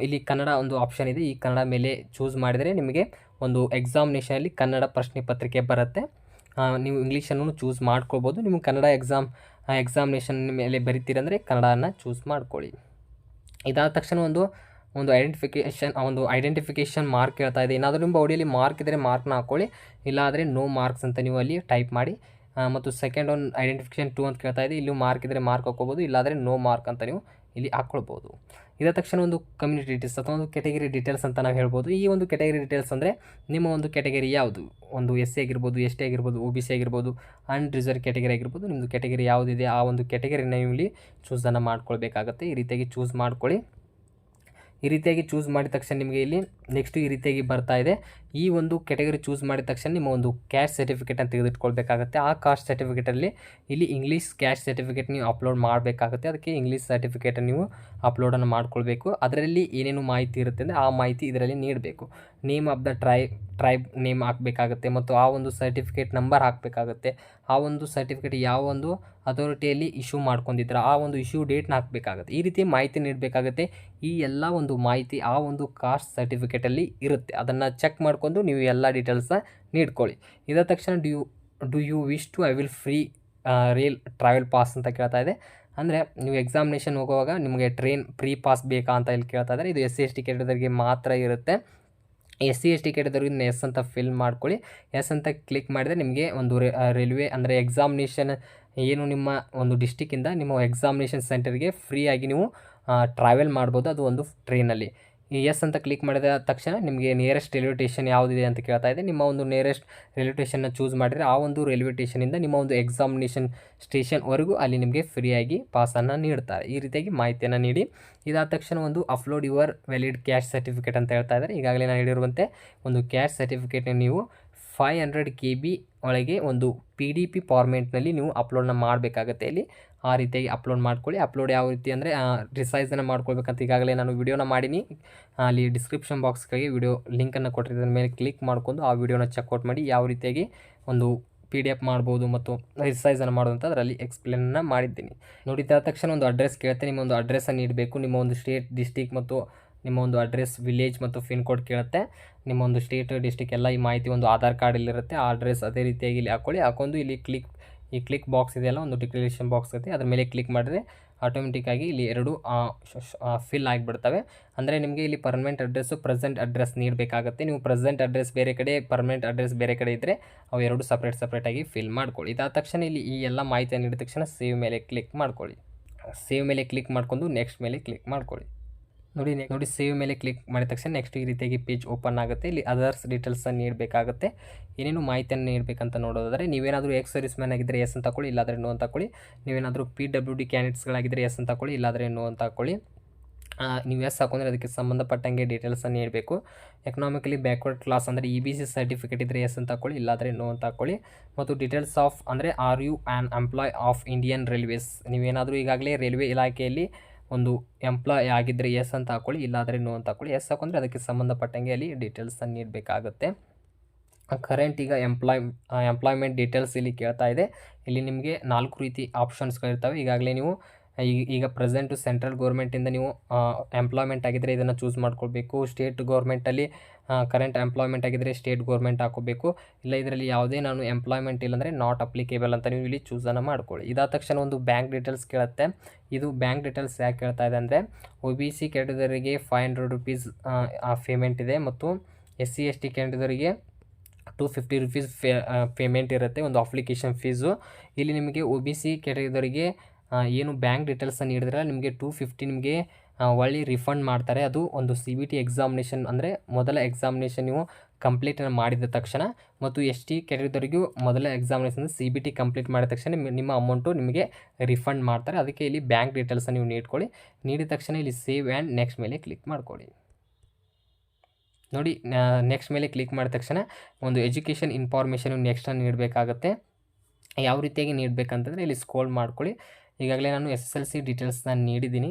ಇಲ್ಲಿ ಕನ್ನಡ ಒಂದು ಆಪ್ಷನ್ ಇದೆ. ಈ ಕನ್ನಡ ಮೇಲೆ ಚೂಸ್ ಮಾಡಿದರೆ ನಿಮಗೆ ಒಂದು ಎಕ್ಸಾಮಿನೇಷನಲ್ಲಿ ಕನ್ನಡ ಪ್ರಶ್ನೆ ಪತ್ರಿಕೆ ಬರುತ್ತೆ. ನೀವು ಇಂಗ್ಲೀಷನ್ನು ಚೂಸ್ ಮಾಡ್ಕೊಳ್ಬೋದು. ನಿಮಗೆ ಕನ್ನಡ ಎಕ್ಸಾಮಿನೇಷನ್ ಮೇಲೆ ಬರಿತೀರಂದರೆ ಕನ್ನಡನ ಚೂಸ್ ಮಾಡ್ಕೊಳ್ಳಿ. ಇದಾದ ತಕ್ಷಣ ಒಂದು ಐಡೆಂಟಿಫಿಕೇಷನ್ ಮಾರ್ಕ್ ಹೇಳ್ತಾ ಇದೆ. ಏನಾದರೂ ನಿಮ್ಮ ಬಾಡಿಯಲ್ಲಿ ಮಾರ್ಕ್ ಇದ್ದರೆ ಮಾರ್ಕ್ನ ಹಾಕ್ಕೊಳ್ಳಿ, ಇಲ್ಲಾದರೆ ನೋ ಮಾರ್ಕ್ಸ್ ಅಂತ ನೀವು ಅಲ್ಲಿ ಟೈಪ್ ಮಾಡಿ. ಮತ್ತು ಸೆಕೆಂಡ್ ಒಂದು ಐಡೆಂಟಿಫಿಕೇಷನ್ 2 ಅಂತ ಕೇಳ್ತಾ ಇದೆ. ಇಲ್ಲಿ ಮಾರ್ಕ್ ಇದ್ದರೆ ಮಾರ್ಕ್ ಹಾಕ್ಕೋಬೋದು, ಇಲ್ಲಾದರೆ ನೋ ಮಾರ್ಕ್ ಅಂತ ನೀವು ಇಲ್ಲಿ ಹಾಕ್ಕೊಳ್ಬೋದು. ಇದಾದ ತಕ್ಷಣ ಒಂದು ಕಮ್ಯುನಿಟಿ ಡೀಟೇಲ್ಸ್ ಅಥವಾ ಒಂದು ಕೆಟಗರಿ ಡೀಟೇಲ್ಸ್ ಅಂತ ನಾವು ಹೇಳ್ಬೋದು. ಈ ಒಂದು ಕೆಟಗರಿ ಡೀಟೇಲ್ಸ್ ಅಂದರೆ ನಿಮ್ಮ ಒಂದು ಕೆಟಗರಿ ಯಾವುದು, ಒಂದು SC ಆಗಿರ್ಬೋದು, ST ಆಗಿರ್ಬೋದು, OBC ಆಗಿರ್ಬೋದು, ಅನ್ರಿಸರ್ವ್ ಕೆಟಗರಿ ಆಗಿರ್ಬೋದು. ನಿಮ್ಮದು ಕೆಟಗರಿ ಯಾವುದಿದೆ ಆ ಒಂದು ಕೆಟಗರಿನ ನೀವು ಇಲ್ಲಿ ಚೂಸನ್ನು ಮಾಡ್ಕೊಳ್ಬೇಕಾಗತ್ತೆ. ಈ ರೀತಿಯಾಗಿ ಚೂಸ್ ಮಾಡ್ಕೊಳ್ಳಿ. ಈ ರೀತಿಯಾಗಿ ಚೂಸ್ ಮಾಡಿದ ತಕ್ಷಣ ನಿಮಗೆ ಇಲ್ಲಿ ನೆಕ್ಸ್ಟ್ ಈ ರೀತಿಯಾಗಿ ಬರ್ತಾ ಇದೆ. ಈ ಒಂದು ಕೆಟಗರಿ ಚೂಸ್ ಮಾಡಿದ ತಕ್ಷಣ ನಿಮ್ಮ ಒಂದು ಕ್ಯಾಸ್ಟ್ ಸರ್ಟಿಫಿಕೇಟನ್ನು ತೆಗೆದಿಟ್ಕೊಳ್ಬೇಕಾಗುತ್ತೆ. ಆ ಕಾಸ್ಟ್ ಸರ್ಟಿಫಿಕೇಟಲ್ಲಿ ಇಲ್ಲಿ ಇಂಗ್ಲೀಷ್ ಕ್ಯಾಸ್ಟ್ ಸರ್ಟಿಫಿಕೇಟ್ ನೀವು ಅಪ್ಲೋಡ್ ಮಾಡಬೇಕಾಗುತ್ತೆ. ಅದಕ್ಕೆ ಇಂಗ್ಲೀಷ್ ಸರ್ಟಿಫಿಕೇಟನ್ನು ನೀವು ಅಪ್ಲೋಡನ್ನು ಮಾಡ್ಕೊಳ್ಬೇಕು. ಅದರಲ್ಲಿ ಏನೇನು ಮಾಹಿತಿ ಇರುತ್ತೆ ಅಂದರೆ ಆ ಮಾಹಿತಿ ಇದರಲ್ಲಿ ನೀಡಬೇಕು. Name of the tribe name ಹಾಕಬೇಕಾಗುತ್ತೆ ಮತ್ತು ಆ ಒಂದು ಸರ್ಟಿಫಿಕೇಟ್ ನಂಬರ್ ಹಾಕಬೇಕಾಗುತ್ತೆ. ಆ ಒಂದು ಸರ್ಟಿಫಿಕೇಟ್ ಯಾವ ಒಂದು ಅಥಾರಿಟಿಯಲ್ಲಿ ಇಶ್ಯೂ ಮಾಡ್ಕೊಂಡಿದ್ರೆ ಆ ಒಂದು ಇಶ್ಯೂ ಡೇಟ್ನ ಹಾಕಬೇಕಾಗುತ್ತೆ. ಈ ರೀತಿ ಮಾಹಿತಿ ನೀಡಬೇಕಾಗುತ್ತೆ. ಈ ಎಲ್ಲ ಒಂದು ಮಾಹಿತಿ ಆ ಒಂದು ಕಾಸ್ಟ್ ಸರ್ಟಿಫಿಕೇಟಲ್ಲಿ ಇರುತ್ತೆ. ಅದನ್ನು ಚೆಕ್ ಮಾಡ್ಕೊಂಡು ನೀವು ಎಲ್ಲ ಡೀಟೇಲ್ಸ್ನ ನೀಡ್ಕೊಳ್ಳಿ. ಇದಾದ ತಕ್ಷಣ do you wish to avail free rail travel pass ಅಂತ ಕೇಳ್ತಾ ಇದೆ. ಅಂದರೆ ನೀವು ಎಕ್ಸಾಮಿನೇಷನ್ ಹೋಗುವಾಗ ನಿಮಗೆ ಟ್ರೈನ್ ಫ್ರೀ ಪಾಸ್ ಬೇಕಾ ಅಂತ ಇಲ್ಲಿ ಕೇಳ್ತಾ ಇದ್ದಾರೆ. ಇದು SC ST ಕ್ಯಾಟಗರಿಗೆ ಮಾತ್ರ ಇರುತ್ತೆ. SC ST ಕ್ಯಾಟಗರಿಯಿಂದ ಎಸ್ ಅಂತ ಫಿಲ್ ಮಾಡ್ಕೊಳ್ಳಿ. ಎಸ್ ಅಂತ ಕ್ಲಿಕ್ ಮಾಡಿದರೆ ನಿಮಗೆ ಒಂದು ರೈಲ್ವೆ ಅಂದರೆ ಎಕ್ಸಾಮಿನೇಷನ್ ಏನು ನಿಮ್ಮ ಒಂದು ಡಿಸ್ಟಿಕ್ಕಿಂದ ನಿಮ್ಮ ಎಕ್ಸಾಮಿನೇಷನ್ ಸೆಂಟರ್ಗೆ ಫ್ರೀಯಾಗಿ ನೀವು ಟ್ರಾವೆಲ್ ಮಾಡ್ಬೋದು. ಅದು ಒಂದು ಟ್ರೈನಲ್ಲಿ. ಈ ಎಸ್ ಅಂತ ಕ್ಲಿಕ್ ಮಾಡಿದ ತಕ್ಷಣ ನಿಮಗೆ ನಿಯರೆಸ್ಟ್ ರೈಲ್ವೆ ಸ್ಟೇಷನ್ ಯಾವುದಿದೆ ಅಂತ ಕೇಳ್ತಾ ಇದೆ. ನಿಮ್ಮ ಒಂದು ನಿಯರೆಸ್ಟ್ ರೈಲ್ವೆ ಸ್ಟೇಷನ್ನ ಚೂಸ್ ಮಾಡಿದರೆ ಆ ಒಂದು ರೈಲ್ವೆ ಸ್ಟೇಷನಿಂದ ನಿಮ್ಮ ಒಂದು ಎಕ್ಸಾಮಿನೇಷನ್ ಸ್ಟೇಷನ್ವರೆಗೂ ಅಲ್ಲಿ ನಿಮಗೆ ಫ್ರೀಯಾಗಿ ಪಾಸನ್ನು ನೀಡ್ತಾರೆ. ಈ ರೀತಿಯಾಗಿ ಮಾಹಿತಿಯನ್ನು ನೀಡಿ. ಇದಾದ ತಕ್ಷಣ ಒಂದು upload your valid cash certificate ಅಂತ ಹೇಳ್ತಾ ಇದ್ದಾರೆ. ಈಗಾಗಲೇ ನಾನು ಹೇಳಿರುವಂತೆ ಒಂದು ಕ್ಯಾಶ್ ಸರ್ಟಿಫಿಕೇಟ್ನ ನೀವು 500 KB ಒಳಗೆ ಒಂದು PDF ಫಾರ್ಮೇಟ್ನಲ್ಲಿ ನೀವು ಅಪ್ಲೋಡನ್ನ ಮಾಡಬೇಕಾಗತ್ತೆ. ಇಲ್ಲಿ ಆ ರೀತಿಯಾಗಿ ಅಪ್ಲೋಡ್ ಮಾಡ್ಕೊಳ್ಳಿ. ಅಪ್ಲೋಡ್ ಯಾವ ರೀತಿ ಅಂದರೆ ರಿಸೈಸನ್ನು ಮಾಡ್ಕೊಳ್ಬೇಕಂತ ಈಗಾಗಲೇ ನಾನು ವಿಡಿಯೋನ ಮಾಡೀನಿ. ಅಲ್ಲಿ ಡಿಸ್ಕ್ರಿಪ್ಷನ್ ಬಾಕ್ಸ್ಗೆ ವಿಡಿಯೋ ಲಿಂಕನ್ನು ಕೊಟ್ಟಿರೋದ್ರ ಮೇಲೆ ಕ್ಲಿಕ್ ಮಾಡ್ಕೊಂಡು ಆ ವಿಡಿಯೋನ ಚೆಕ್ಔಟ್ ಮಾಡಿ ಯಾವ ರೀತಿಯಾಗಿ ಒಂದು PDF ಮಾಡ್ಬೋದು ಮತ್ತು ರಿಸೈಸನ್ನು ಮಾಡೋದು ಅಂತ ಅದರಲ್ಲಿ ಎಕ್ಸ್ಪ್ಲೇನನ್ನು ಮಾಡಿದ್ದೀನಿ. ನೋಡಿದ ತಕ್ಷಣ ಒಂದು ಅಡ್ರೆಸ್ ಕೇಳ್ತೆ. ನಿಮ್ಮ ಒಂದು ಅಡ್ರೆಸ್ಸನ್ನು ನೀಡಬೇಕು. ನಿಮ್ಮ ಒಂದು ಸ್ಟೇಟ್, ಡಿಸ್ಟಿಕ್ ಮತ್ತು ನಿಮ್ಮ ಒಂದು ಅಡ್ರೆಸ್, ವಿಲೇಜ್ ಮತ್ತು ಪಿನ್ ಕೋಡ್ ಕೇಳುತ್ತೆ. ನಿಮ್ಮ ಒಂದು ಸ್ಟೇಟ್, ಡಿಸ್ಟ್ರಿಕ್ಟ್ ಎಲ್ಲ ಈ ಮಾಹಿತಿ ಒಂದು ಆಧಾರ್ ಕಾರ್ಡಲ್ಲಿರುತ್ತೆ. ಆ ಅಡ್ರೆಸ್ ಅದೇ ರೀತಿಯಾಗಿ ಇಲ್ಲಿ ಹಾಕ್ಕೊಂಡು ಇಲ್ಲಿ ಕ್ಲಿಕ್ ಬಾಕ್ಸ್ ಇದೆಯಲ್ಲ, ಒಂದು ಡಿಕ್ಲರೇಷನ್ ಬಾಕ್ಸ್ ಇರುತ್ತೆ, ಅದ್ರ ಮೇಲೆ ಕ್ಲಿಕ್ ಮಾಡಿದ್ರೆ ಆಟೋಮೆಟಿಕ್ಕಾಗಿ ಇಲ್ಲಿ 2 ಫಿಲ್ ಆಗಿಬಿಡ್ತವೆ. ಅಂದರೆ ನಿಮಗೆ ಇಲ್ಲಿ ಪರ್ಮನೆಂಟ್ ಅಡ್ರೆಸ್ಸು, ಪ್ರೆಸೆಂಟ್ ಅಡ್ರೆಸ್ ನೀಡಬೇಕಾಗುತ್ತೆ. ನೀವು ಪ್ರೆಸೆಂಟ್ ಅಡ್ರೆಸ್ ಬೇರೆ ಕಡೆ, ಪರ್ಮನೆಂಟ್ ಅಡ್ರೆಸ್ ಬೇರೆ ಕಡೆ ಇದ್ದರೆ ಅವು 2 ಸಪ್ರೇಟಾಗಿ ಫಿಲ್ ಮಾಡ್ಕೊಳ್ಳಿ. ಇದಾದ ತಕ್ಷಣ ಇಲ್ಲಿ ಈ ಎಲ್ಲ ಮಾಹಿತಿಯನ್ನು ನೀಡಿದ ತಕ್ಷಣ ಸೇವ್ ಮೇಲೆ ಕ್ಲಿಕ್ ಮಾಡ್ಕೊಳ್ಳಿ. ಸೇವ್ ಮೇಲೆ ಕ್ಲಿಕ್ ಮಾಡ್ಕೊಂಡು ನೆಕ್ಸ್ಟ್ ಮೇಲೆ ಕ್ಲಿಕ್ ಮಾಡ್ಕೊಳ್ಳಿ. ನೋಡಿ ಸೇವ್ ಮೇಲೆ ಕ್ಲಿಕ್ ಮಾಡಿದ ತಕ್ಷಣ ನೆಕ್ಸ್ಟ್ ಈ ರೀತಿಯಾಗಿ ಪೇಜ್ ಓಪನ್ ಆಗುತ್ತೆ. ಇಲ್ಲಿ ಅದರ್ಸ್ ಡೀಟೇಲ್ಸನ್ನು ನೀಡಬೇಕಾಗುತ್ತೆ. ಏನೇನು ಮಾಹಿತಿಯನ್ನು ನೀಡಬೇಕಂತ ನೋಡೋದಾದರೆ, ನೀವೇನಾದರೂ ಎಕ್ಸ್ ಸರ್ವಿಸ್ ಮ್ಯಾನ್ ಆಗಿದ್ದರೆ ಎಸ್ ಅಂತ ತಗೊಳ್ಳಿ, ಇಲ್ಲಾದರೆ ನೋ ಅಂತ ತಗೊಳ್ಳಿ. ನೀವೇನಾದರೂ PWD ಕ್ಯಾಂಡಿಡೇಟ್ಸ್ಗಳಾಗಿದ್ದರೆ ಎಸ್ ಅಂತ ತಗೊಳ್ಳಿ, ಇಲ್ಲಾದರೆ ನೋ ಅಂತ ತಗೊಳ್ಳಿ. ನೀವು ಎಸ್ ಹಾಕೊಂಡ್ರೆ ಅದಕ್ಕೆ ಸಂಬಂಧಪಟ್ಟಂಗೆ ಡೀಟೇಲ್ಸನ್ನು ನೀಡಬೇಕು. ಎಕನಾಮಿಕಲಿ ಬ್ಯಾಕ್ವರ್ಡ್ ಕ್ಲಾಸ್ ಅಂದರೆ EBC ಸರ್ಟಿಫಿಕೇಟ್ ಇದ್ದರೆ ಎಸ್ ಅಂತ ತಗೊಳ್ಳಿ, ಇಲ್ಲಾದರೆ ನೋ ಅಂತ ತಗೊಳ್ಳಿ. ಮತ್ತು ಡೀಟೇಲ್ಸ್ ಆಫ್ ಅಂದರೆ are you an employee of Indian railways, ನೀವೇನಾದರೂ ಈಗಾಗಲೇ ರೈಲ್ವೆ ಇಲಾಖೆಯಲ್ಲಿ ಒಂದು ಎಂಪ್ಲಾಯ್ ಆಗಿದ್ದರೆ ಎಸ್ ಅಂತ ಹಾಕ್ಕೊಳ್ಳಿ, ಇಲ್ಲಾದರೆ ನೋ ಅಂತ ಹಾಕ್ಕೊಳ್ಳಿ. ಎಸ್ ಹಾಕೊಂಡ್ರೆ ಅದಕ್ಕೆ ಸಂಬಂಧಪಟ್ಟಂಗೆ ಅಲ್ಲಿ ಡೀಟೇಲ್ಸನ್ನು ನೀಡಬೇಕಾಗುತ್ತೆ. ಕರೆಂಟ್ ಈಗ ಎಂಪ್ಲಾಯ್ಮೆಂಟ್ ಡೀಟೇಲ್ಸ್ ಇಲ್ಲಿ ಕೇಳ್ತಾ ಇದೆ. ಇಲ್ಲಿ ನಿಮಗೆ 4 ರೀತಿ ಆಪ್ಷನ್ಸ್ಗಳಿರ್ತವೆ. ಈಗಾಗಲೇ ನೀವು ಈಗ ಪ್ರೆಸೆಂಟು ಸೆಂಟ್ರಲ್ ಗೌರ್ಮೆಂಟಿಂದ ನೀವು ಎಂಪ್ಲಾಯ್ಮೆಂಟ್ ಆಗಿದ್ದರೆ ಇದನ್ನು ಚೂಸ್ ಮಾಡ್ಕೊಳ್ಬೇಕು. ಸ್ಟೇಟ್ ಗೌರ್ಮೆಂಟಲ್ಲಿ ಕರೆಂಟ್ ಎಂಪ್ಲಾಯ್ಮೆಂಟ್ ಆಗಿದ್ದರೆ ಸ್ಟೇಟ್ ಗೌರ್ಮೆಂಟ್ ಹಾಕೋಬೇಕು. ಇಲ್ಲ ಇದರಲ್ಲಿ ಯಾವುದೇ ನಾನು ಎಂಪ್ಲಾಯ್ಮೆಂಟ್ ಇಲ್ಲಾಂದರೆ ನಾಟ್ ಅಪ್ಲಿಕೇಬಲ್ ಅಂತ ನೀವು ಇಲ್ಲಿ ಚೂಸನ್ನು ಮಾಡ್ಕೊಳ್ಳಿ. ಇದಾದ ತಕ್ಷಣ ಒಂದು ಬ್ಯಾಂಕ್ ಡೀಟೇಲ್ಸ್ ಕೇಳುತ್ತೆ. ಇದು ಬ್ಯಾಂಕ್ ಡೀಟೇಲ್ಸ್ ಯಾಕೆ ಕೇಳ್ತಾ ಇದೆ ಅಂದರೆ, OBC ಕ್ಯಾಂಡಿಡೇಟ್ಗೆ 500 ರೂಪೀಸ್ ಪೇಮೆಂಟ್ ಇದೆ, ಮತ್ತು SC ST ಕ್ಯಾಂಡಿಡೇಟ್ಗೆ 250 ರೂಪೀಸ್ ಪೇಮೆಂಟ್ ಇರುತ್ತೆ, ಒಂದು ಅಪ್ಲಿಕೇಶನ್ ಫೀಸು. ಇಲ್ಲಿ ನಿಮಗೆ OBC ಕ್ಯಾಟಗರಿಗೆ ಏನು ಬ್ಯಾಂಕ್ ಡೀಟೇಲ್ಸನ್ನು ನೀಡಿದ್ರೆ ನಿಮಗೆ 250 ನಿಮಗೆ ಒಳ್ಳೆ ರಿಫಂಡ್ ಮಾಡ್ತಾರೆ. ಅದು ಒಂದು CBT ಎಕ್ಸಾಮಿನೇಷನ್ ಅಂದರೆ ಮೊದಲ ಎಕ್ಸಾಮಿನೇಷನ್ ನೀವು ಕಂಪ್ಲೀಟನ್ನು ಮಾಡಿದ ತಕ್ಷಣ, ಮತ್ತು ST ಕ್ಯಾಟಗರಿಗೂ ಮೊದಲ ಎಕ್ಸಾಮಿನೇಷನ್ CBT ಕಂಪ್ಲೀಟ್ ಮಾಡಿದ ತಕ್ಷಣ ನಿಮ್ಮ ಅಮೌಂಟು ನಿಮಗೆ ರಿಫಂಡ್ ಮಾಡ್ತಾರೆ. ಅದಕ್ಕೆ ಇಲ್ಲಿ ಬ್ಯಾಂಕ್ ಡೀಟೇಲ್ಸನ್ನು ನೀವು ನೀಡ್ಕೊಳ್ಳಿ. ನೀಡಿದ ತಕ್ಷಣ ಇಲ್ಲಿ ಸೇವ್ ಆ್ಯಂಡ್ ನೆಕ್ಸ್ಟ್ ಮೇಲೆ ಕ್ಲಿಕ್ ಮಾಡ್ಕೊಳ್ಳಿ. ನೋಡಿ ನೆಕ್ಸ್ಟ್ ಮೇಲೆ ಕ್ಲಿಕ್ ಮಾಡಿದ ತಕ್ಷಣ ಒಂದು ಎಜುಕೇಷನ್ ಇನ್ಫಾರ್ಮೇಷನ್ ನೆಕ್ಸ್ಟನ್ನು ನೀಡಬೇಕಾಗುತ್ತೆ. ಯಾವ ರೀತಿಯಾಗಿ ನೀಡಬೇಕಂತಂದರೆ ಇಲ್ಲಿ ಸ್ಕ್ರೋಲ್ ಮಾಡ್ಕೊಳ್ಳಿ. ಈಗಾಗಲೇ ನಾನು SSLC ಡೀಟೇಲ್ಸ್ನ ನೀಡಿದ್ದೀನಿ.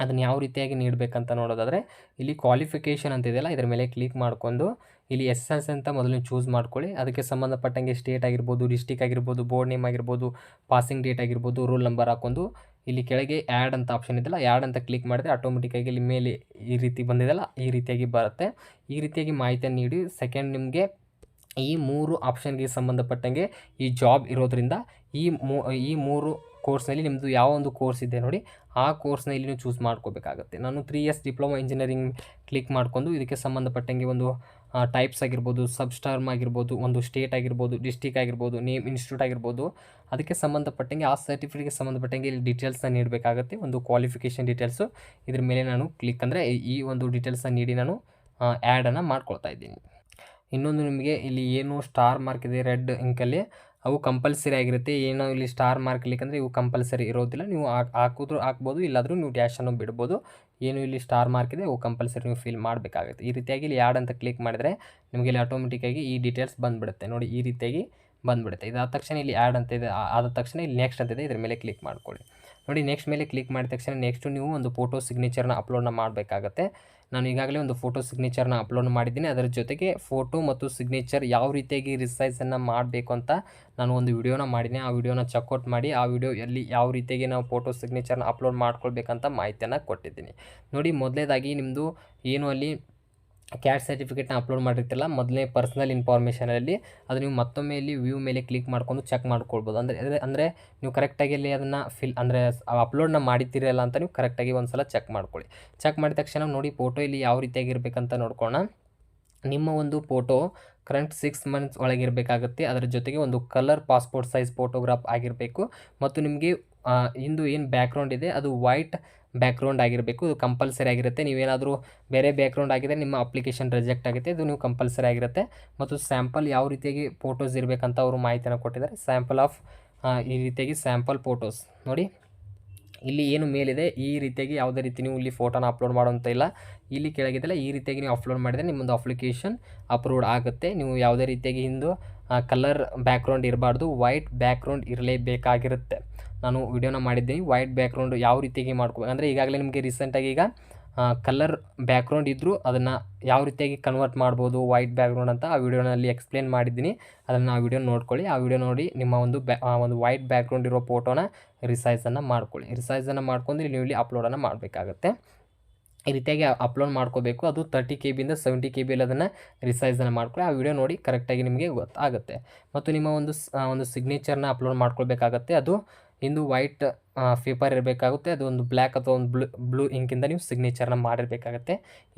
ಅದನ್ನು ಯಾವ ರೀತಿಯಾಗಿ ನೀಡಬೇಕಂತ ನೋಡೋದಾದರೆ, ಇಲ್ಲಿ ಕ್ವಾಲಿಫಿಕೇಷನ್ ಅಂತ ಇದೆಯಲ್ಲ, ಇದರ ಮೇಲೆ ಕ್ಲಿಕ್ ಮಾಡ್ಕೊಂಡು ಇಲ್ಲಿ SSLC ಅಂತ ಮೊದಲು ಚೂಸ್ ಮಾಡ್ಕೊಳ್ಳಿ. ಅದಕ್ಕೆ ಸಂಬಂಧಪಟ್ಟಂಗೆ ಸ್ಟೇಟ್ ಆಗಿರ್ಬೋದು, ಡಿಸ್ಟಿಕ್ ಆಗಿರ್ಬೋದು, ಬೋರ್ಡ್ ನೇಮ್ ಆಗಿರ್ಬೋದು, ಪಾಸಿಂಗ್ ಡೇಟ್ ಆಗಿರ್ಬೋದು, ರೋಲ್ ನಂಬರ್ ಹಾಕೊಂಡು ಇಲ್ಲಿ ಕೆಳಗೆ ಆ್ಯಡ್ ಅಂತ ಆಪ್ಷನ್ ಇದೆಯಲ್ಲ, ಆ್ಯಡ್ ಅಂತ ಕ್ಲಿಕ್ ಮಾಡಿದ್ರೆ ಆಟೋಮೆಟಿಕ್ಕಾಗಿ ಇಲ್ಲಿ ಮೇಲೆ ಈ ರೀತಿ ಬಂದಿದೆಯಲ್ಲ, ಈ ರೀತಿಯಾಗಿ ಬರುತ್ತೆ. ಈ ರೀತಿಯಾಗಿ ಮಾಹಿತಿಯನ್ನು ನೀಡಿ ಸೆಕೆಂಡ್ ನಿಮಗೆ ಈ 3 ಆಪ್ಷನ್ಗೆ ಸಂಬಂಧಪಟ್ಟಂಗೆ ಈ ಜಾಬ್ ಇರೋದ್ರಿಂದ ಈ 3 ಕೋರ್ಸ್ನಲ್ಲಿ ನಿಮ್ಮದು ಯಾವ ಒಂದು ಕೋರ್ಸ್ ಇದೆ ನೋಡಿ, ಆ ಕೋರ್ಸ್ನ ಇಲ್ಲಿ ನೀವು ಚೂಸ್ ಮಾಡ್ಕೋಬೇಕಾಗುತ್ತೆ. ನಾನು 3 ಇಯರ್ಸ್ ಡಿಪ್ಲೊಮಾ ಇಂಜಿನಿಯರಿಂಗ್ ಕ್ಲಿಕ್ ಮಾಡ್ಕೊಂಡು ಇದಕ್ಕೆ ಸಂಬಂಧಪಟ್ಟಂಗೆ ಒಂದು ಟೈಪ್ಸ್ ಆಗಿರ್ಬೋದು, ಸಬ್ಸ್ಟಾರ್ಮ್ ಆಗಿರ್ಬೋದು, ಒಂದು ಸ್ಟೇಟ್ ಆಗಿರ್ಬೋದು, ಡಿಸ್ಟಿಕ್ ಆಗಿರ್ಬೋದು, ನೇಮ್ ಇನ್ಸ್ಟಿಟ್ಯೂಟ್ ಆಗಿರ್ಬೋದು, ಅದಕ್ಕೆ ಸಂಬಂಧಪಟ್ಟಂಗೆ ಆ ಸರ್ಟಿಫಿಕೇಟ್ಗೆ ಸಂಬಂಧಪಟ್ಟಂಗೆ ಇಲ್ಲಿ ಡೀಟೇಲ್ಸ್ನ ನೀಡಬೇಕಾಗುತ್ತೆ. ಒಂದು ಕ್ವಾಲಿಫಿಕೇಷನ್ ಡೀಟೇಲ್ಸು, ಇದ್ರ ಮೇಲೆ ನಾನು ಕ್ಲಿಕ್ ಅಂದರೆ ಈ ಒಂದು ಡೀಟೇಲ್ಸ್ನ ನೀಡಿ ನಾನು ಆ್ಯಡನ್ನು ಮಾಡ್ಕೊಳ್ತಾ ಇದ್ದೀನಿ. ಇನ್ನೊಂದು ನಿಮಗೆ ಇಲ್ಲಿ ಏನು ಸ್ಟಾರ್ ಮಾರ್ಕ್ ಇದೆ ರೆಡ್ ಇಂಕಲ್ಲಿ, ಅವು ಕಂಪಲ್ಸರಿ ಆಗಿರುತ್ತೆ. ಏನೋ ಇಲ್ಲಿ ಸ್ಟಾರ್ ಮಾರ್ಕ್ ಇಲ್ಲಿಕಂದರೆ ಇವು ಕಂಪಲ್ಸರಿ ಇರೋದಿಲ್ಲ. ನೀವು ಹಾಕ್ಬೋದು, ಇಲ್ಲಾದರೂ ನೀವು ಡ್ಯಾಶನ್ನು ಬಿಡ್ಬೋದು. ಏನು ಇಲ್ಲಿ ಸ್ಟಾರ್ ಮಾರ್ಕ್ ಇದೆ ಅವು ಕಂಪಲ್ಸರಿ ನೀವು ಫಿಲ್ ಮಾಡಬೇಕಾಗುತ್ತೆ. ಈ ರೀತಿಯಾಗಿ ಇಲ್ಲಿ ಆ್ಯಡ್ ಅಂತ ಕ್ಲಿಕ್ ಮಾಡಿದರೆ ನಿಮಗೆ ಇಲ್ಲಿ ಆಟೋಮೆಟಿಕ್ಕಾಗಿ ಈ ಡೀಟೇಲ್ಸ್ ಬಂದುಬಿಡುತ್ತೆ. ನೋಡಿ ಈ ರೀತಿಯಾಗಿ ಬಂದುಬಿಡುತ್ತೆ. ಇದಾದ ತಕ್ಷಣ ಇಲ್ಲಿ ಆ್ಯಡ್ ಅಂತ ಇದೆ, ಆದ ತಕ್ಷಣ ಇಲ್ಲಿ ನೆಕ್ಸ್ಟ್ ಅಂತಿದೆ, ಇದ್ರ ಮೇಲೆ ಕ್ಲಿಕ್ ಮಾಡ್ಕೊಳ್ಳಿ. ನೋಡಿ ನೆಕ್ಸ್ಟ್ ಮೇಲೆ ಕ್ಲಿಕ್ ಮಾಡಿದ ತಕ್ಷಣ ನೆಕ್ಸ್ಟು ನೀವು ಒಂದು ಫೋಟೋ ಸಿಗ್ನೇಚರ್ನ ಅಪ್ಲೋಡ್ನ ಮಾಡಬೇಕಾಗತ್ತೆ. ನಾನು ಈಗಾಗಲೇ ಒಂದು ಫೋಟೋ ಸಿಗ್ನೇಚರ್ನ ಅಪ್ಲೋಡ್ ಮಾಡಿದ್ದೀನಿ. ಅದರ ಜೊತೆಗೆ ಫೋಟೋ ಮತ್ತು ಸಿಗ್ನೇಚರ್ ಯಾವ ರೀತಿಯಾಗಿ ರಿಸೈಸನ್ನು ಮಾಡಬೇಕು ಅಂತ ನಾನು ಒಂದು ವಿಡಿಯೋನ ಮಾಡಿದ್ದೀನಿ. ಆ ವಿಡಿಯೋನ ಚೆಕ್ಔಟ್ ಮಾಡಿ, ಆ ವಿಡಿಯೋಯಲ್ಲಿ ಯಾವ ರೀತಿಯಾಗಿ ನಾವು ಫೋಟೋ ಸಿಗ್ನೇಚರ್ನ ಅಪ್ಲೋಡ್ ಮಾಡ್ಕೊಳ್ಬೇಕಂತ ಮಾಹಿತಿಯನ್ನು ಕೊಟ್ಟಿದ್ದೀನಿ. ನೋಡಿ ಮೊದಲನೇದಾಗಿ ನಿಮ್ಮದು ಏನು ಅಲ್ಲಿ ಕ್ಯಾಟ್ ಸರ್ಟಿಫಿಕೇಟ್ನ ಅಪ್ಲೋಡ್ ಮಾಡಿರ್ತಿಲ್ಲ ಮೊದಲನೇ ಪರ್ಸ್ನಲ್ ಇನ್ಫಾರ್ಮೇಷನಲ್ಲಿ, ಅದು ನೀವು ಮತ್ತೊಮ್ಮೆ ಇಲ್ಲಿ ವ್ಯೂ ಮೇಲೆ ಕ್ಲಿಕ್ ಮಾಡ್ಕೊಂಡು ಚೆಕ್ ಮಾಡ್ಕೊಳ್ಬೋದು. ಅಂದರೆ ನೀವು ಕರೆಕ್ಟಾಗಿ ಅಲ್ಲಿ ಅದನ್ನು ಅಂದರೆ ಅಪ್ಲೋಡ್ನ ಮಾಡಿದ್ದೀರಲ್ಲ ಅಂತ ನೀವು ಕರೆಕ್ಟಾಗಿ ಒಂದು ಸಲ ಚೆಕ್ ಮಾಡ್ಕೊಳ್ಳಿ. ಚೆಕ್ ಮಾಡಿದ ತಕ್ಷಣ ನೋಡಿ ಫೋಟೋ ಇಲ್ಲಿ ಯಾವ ರೀತಿಯಾಗಿರ್ಬೇಕಂತ ನೋಡ್ಕೊಳ್ಳೋಣ. ನಿಮ್ಮ ಒಂದು ಫೋಟೋ ಕರೆಂಟ್ 6 ಮಂತ್ಸ್ ಒಳಗಿರಬೇಕಾಗುತ್ತೆ. ಅದರ ಜೊತೆಗೆ ಒಂದು ಕಲರ್ ಪಾಸ್ಪೋರ್ಟ್ ಸೈಜ್ ಫೋಟೋಗ್ರಾಫ್ ಆಗಿರಬೇಕು, ಮತ್ತು ನಿಮಗೆ ಇಂದು ಏನು ಬ್ಯಾಕ್ಗ್ರೌಂಡ್ ಇದೆ ಅದು ವೈಟ್ ಬ್ಯಾಕ್ಗ್ರೌಂಡ್ ಆಗಿರಬೇಕು. ಇದು ಕಂಪಲ್ಸರಿ ಆಗಿರುತ್ತೆ. ನೀವೇನಾದರೂ ಬೇರೆ ಬ್ಯಾಕ್ಗ್ರೌಂಡ್ ಆಗಿದ್ದರೆ ನಿಮ್ಮ ಅಪ್ಲಿಕೇಶನ್ ರಿಜೆಕ್ಟ್ ಆಗುತ್ತೆ. ಇದು ನೀವು ಕಂಪಲ್ಸರಿ ಆಗಿರುತ್ತೆ. ಮತ್ತು ಸ್ಯಾಂಪಲ್ ಯಾವ ರೀತಿಯಾಗಿ ಫೋಟೋಸ್ ಇರಬೇಕಂತ ಅವರು ಮಾಹಿತಿಯನ್ನು ಕೊಟ್ಟಿದ್ದಾರೆ. ಸ್ಯಾಂಪಲ್ ಆಫ್ ಈ ರೀತಿಯಾಗಿ ಸ್ಯಾಂಪಲ್ ಫೋಟೋಸ್ ನೋಡಿ, ಇಲ್ಲಿ ಏನು ಮೇಲಿದೆ ಈ ರೀತಿಯಾಗಿ ಯಾವುದೇ ರೀತಿ ನೀವು ಇಲ್ಲಿ ಫೋಟೋನ ಅಪ್ಲೋಡ್ ಮಾಡುವಂಥ ಇಲ್ಲ. ಇಲ್ಲಿ ಕೆಳಗಿದೆಲ್ಲ ಈ ರೀತಿಯಾಗಿ ನೀವು ಅಪ್ಲೋಡ್ ಮಾಡಿದರೆ ನಿಮ್ಮೊಂದು ಅಪ್ಲಿಕೇಶನ್ ಅಪ್ರೂವ್ಡ್ ಆಗುತ್ತೆ. ನೀವು ಯಾವುದೇ ರೀತಿಯಾಗಿ ಹಿಂದೆ ಕಲರ್ ಬ್ಯಾಕ್ಗ್ರೌಂಡ್ ಇರಬಾರ್ದು, ವೈಟ್ ಬ್ಯಾಕ್ಗ್ರೌಂಡ್ ಇರಲೇಬೇಕಾಗಿರುತ್ತೆ. ನಾನು ವಿಡಿಯೋನ ಮಾಡಿದ್ದೀನಿ ವೈಟ್ ಬ್ಯಾಕ್ಗ್ರೌಂಡ್ ಯಾವ ರೀತಿಯಾಗಿ ಮಾಡ್ಕೋಬೇಕು ಅಂದರೆ, ಈಗಾಗಲೇ ನಿಮಗೆ ರೀಸೆಂಟಾಗಿ ಈಗ ಕಲರ್ ಬ್ಯಾಕ್ಗ್ರೌಂಡ್ ಇದ್ದರೂ ಅದನ್ನು ಯಾವ ರೀತಿಯಾಗಿ ಕನ್ವರ್ಟ್ ಮಾಡ್ಬೋದು ವೈಟ್ ಬ್ಯಾಕ್ಗ್ರೌಂಡ್ ಅಂತ ಆ ವಿಡಿಯೋನಲ್ಲಿ ಎಕ್ಸ್ಪ್ಲೇನ್ ಮಾಡಿದ್ದೀನಿ. ಅದನ್ನು ಆ ವಿಡಿಯೋ ನೋಡ್ಕೊಳ್ಳಿ. ಆ ವಿಡಿಯೋ ನೋಡಿ ನಿಮ್ಮ ಒಂದು ವೈಟ್ ಬ್ಯಾಕ್ಗ್ರೌಂಡ್ ಇರೋ ಫೋಟೋನ ರಿಸೈಸನ್ನು ಮಾಡ್ಕೊಳ್ಳಿ. ರಿಸೈಸನ್ನು ಮಾಡ್ಕೊಂಡು ನೀವು ಇಲ್ಲಿ ಅಪ್ಲೋಡನ್ನು ಮಾಡಬೇಕಾಗತ್ತೆ. ಈ ರೀತಿಯಾಗಿ ಅಪ್ಲೋಡ್ ಮಾಡ್ಕೋಬೇಕು. ಅದು 30 KB ಇಂದ 70 KB ಅದನ್ನು ರಿಸೈಸನ್ನು ಮಾಡ್ಕೊಳ್ಳಿ. ಆ ವಿಡಿಯೋ ನೋಡಿ ಕರೆಕ್ಟಾಗಿ ನಿಮಗೆ ಗೊತ್ತಾಗುತ್ತೆ. ಮತ್ತು ನಿಮ್ಮ ಒಂದು ಸಿಗ್ನೇಚರ್ನ ಅಪ್ಲೋಡ್ ಮಾಡ್ಕೊಳ್ಬೇಕಾಗತ್ತೆ. ಅದು ಇಂದು ವೈಟ್ ಪೇಪರ್ ಇರಬೇಕಾಗುತ್ತೆ. ಅದು ಒಂದು ಬ್ಲ್ಯಾಕ್ ಅಥವಾ ಒಂದು ಬ್ಲೂ ಇಂಕಿಂದ ನೀವು ಸಿಗ್ನೇಚರ್ನ ಮಾಡಿರಬೇಕಾಗತ್ತೆ.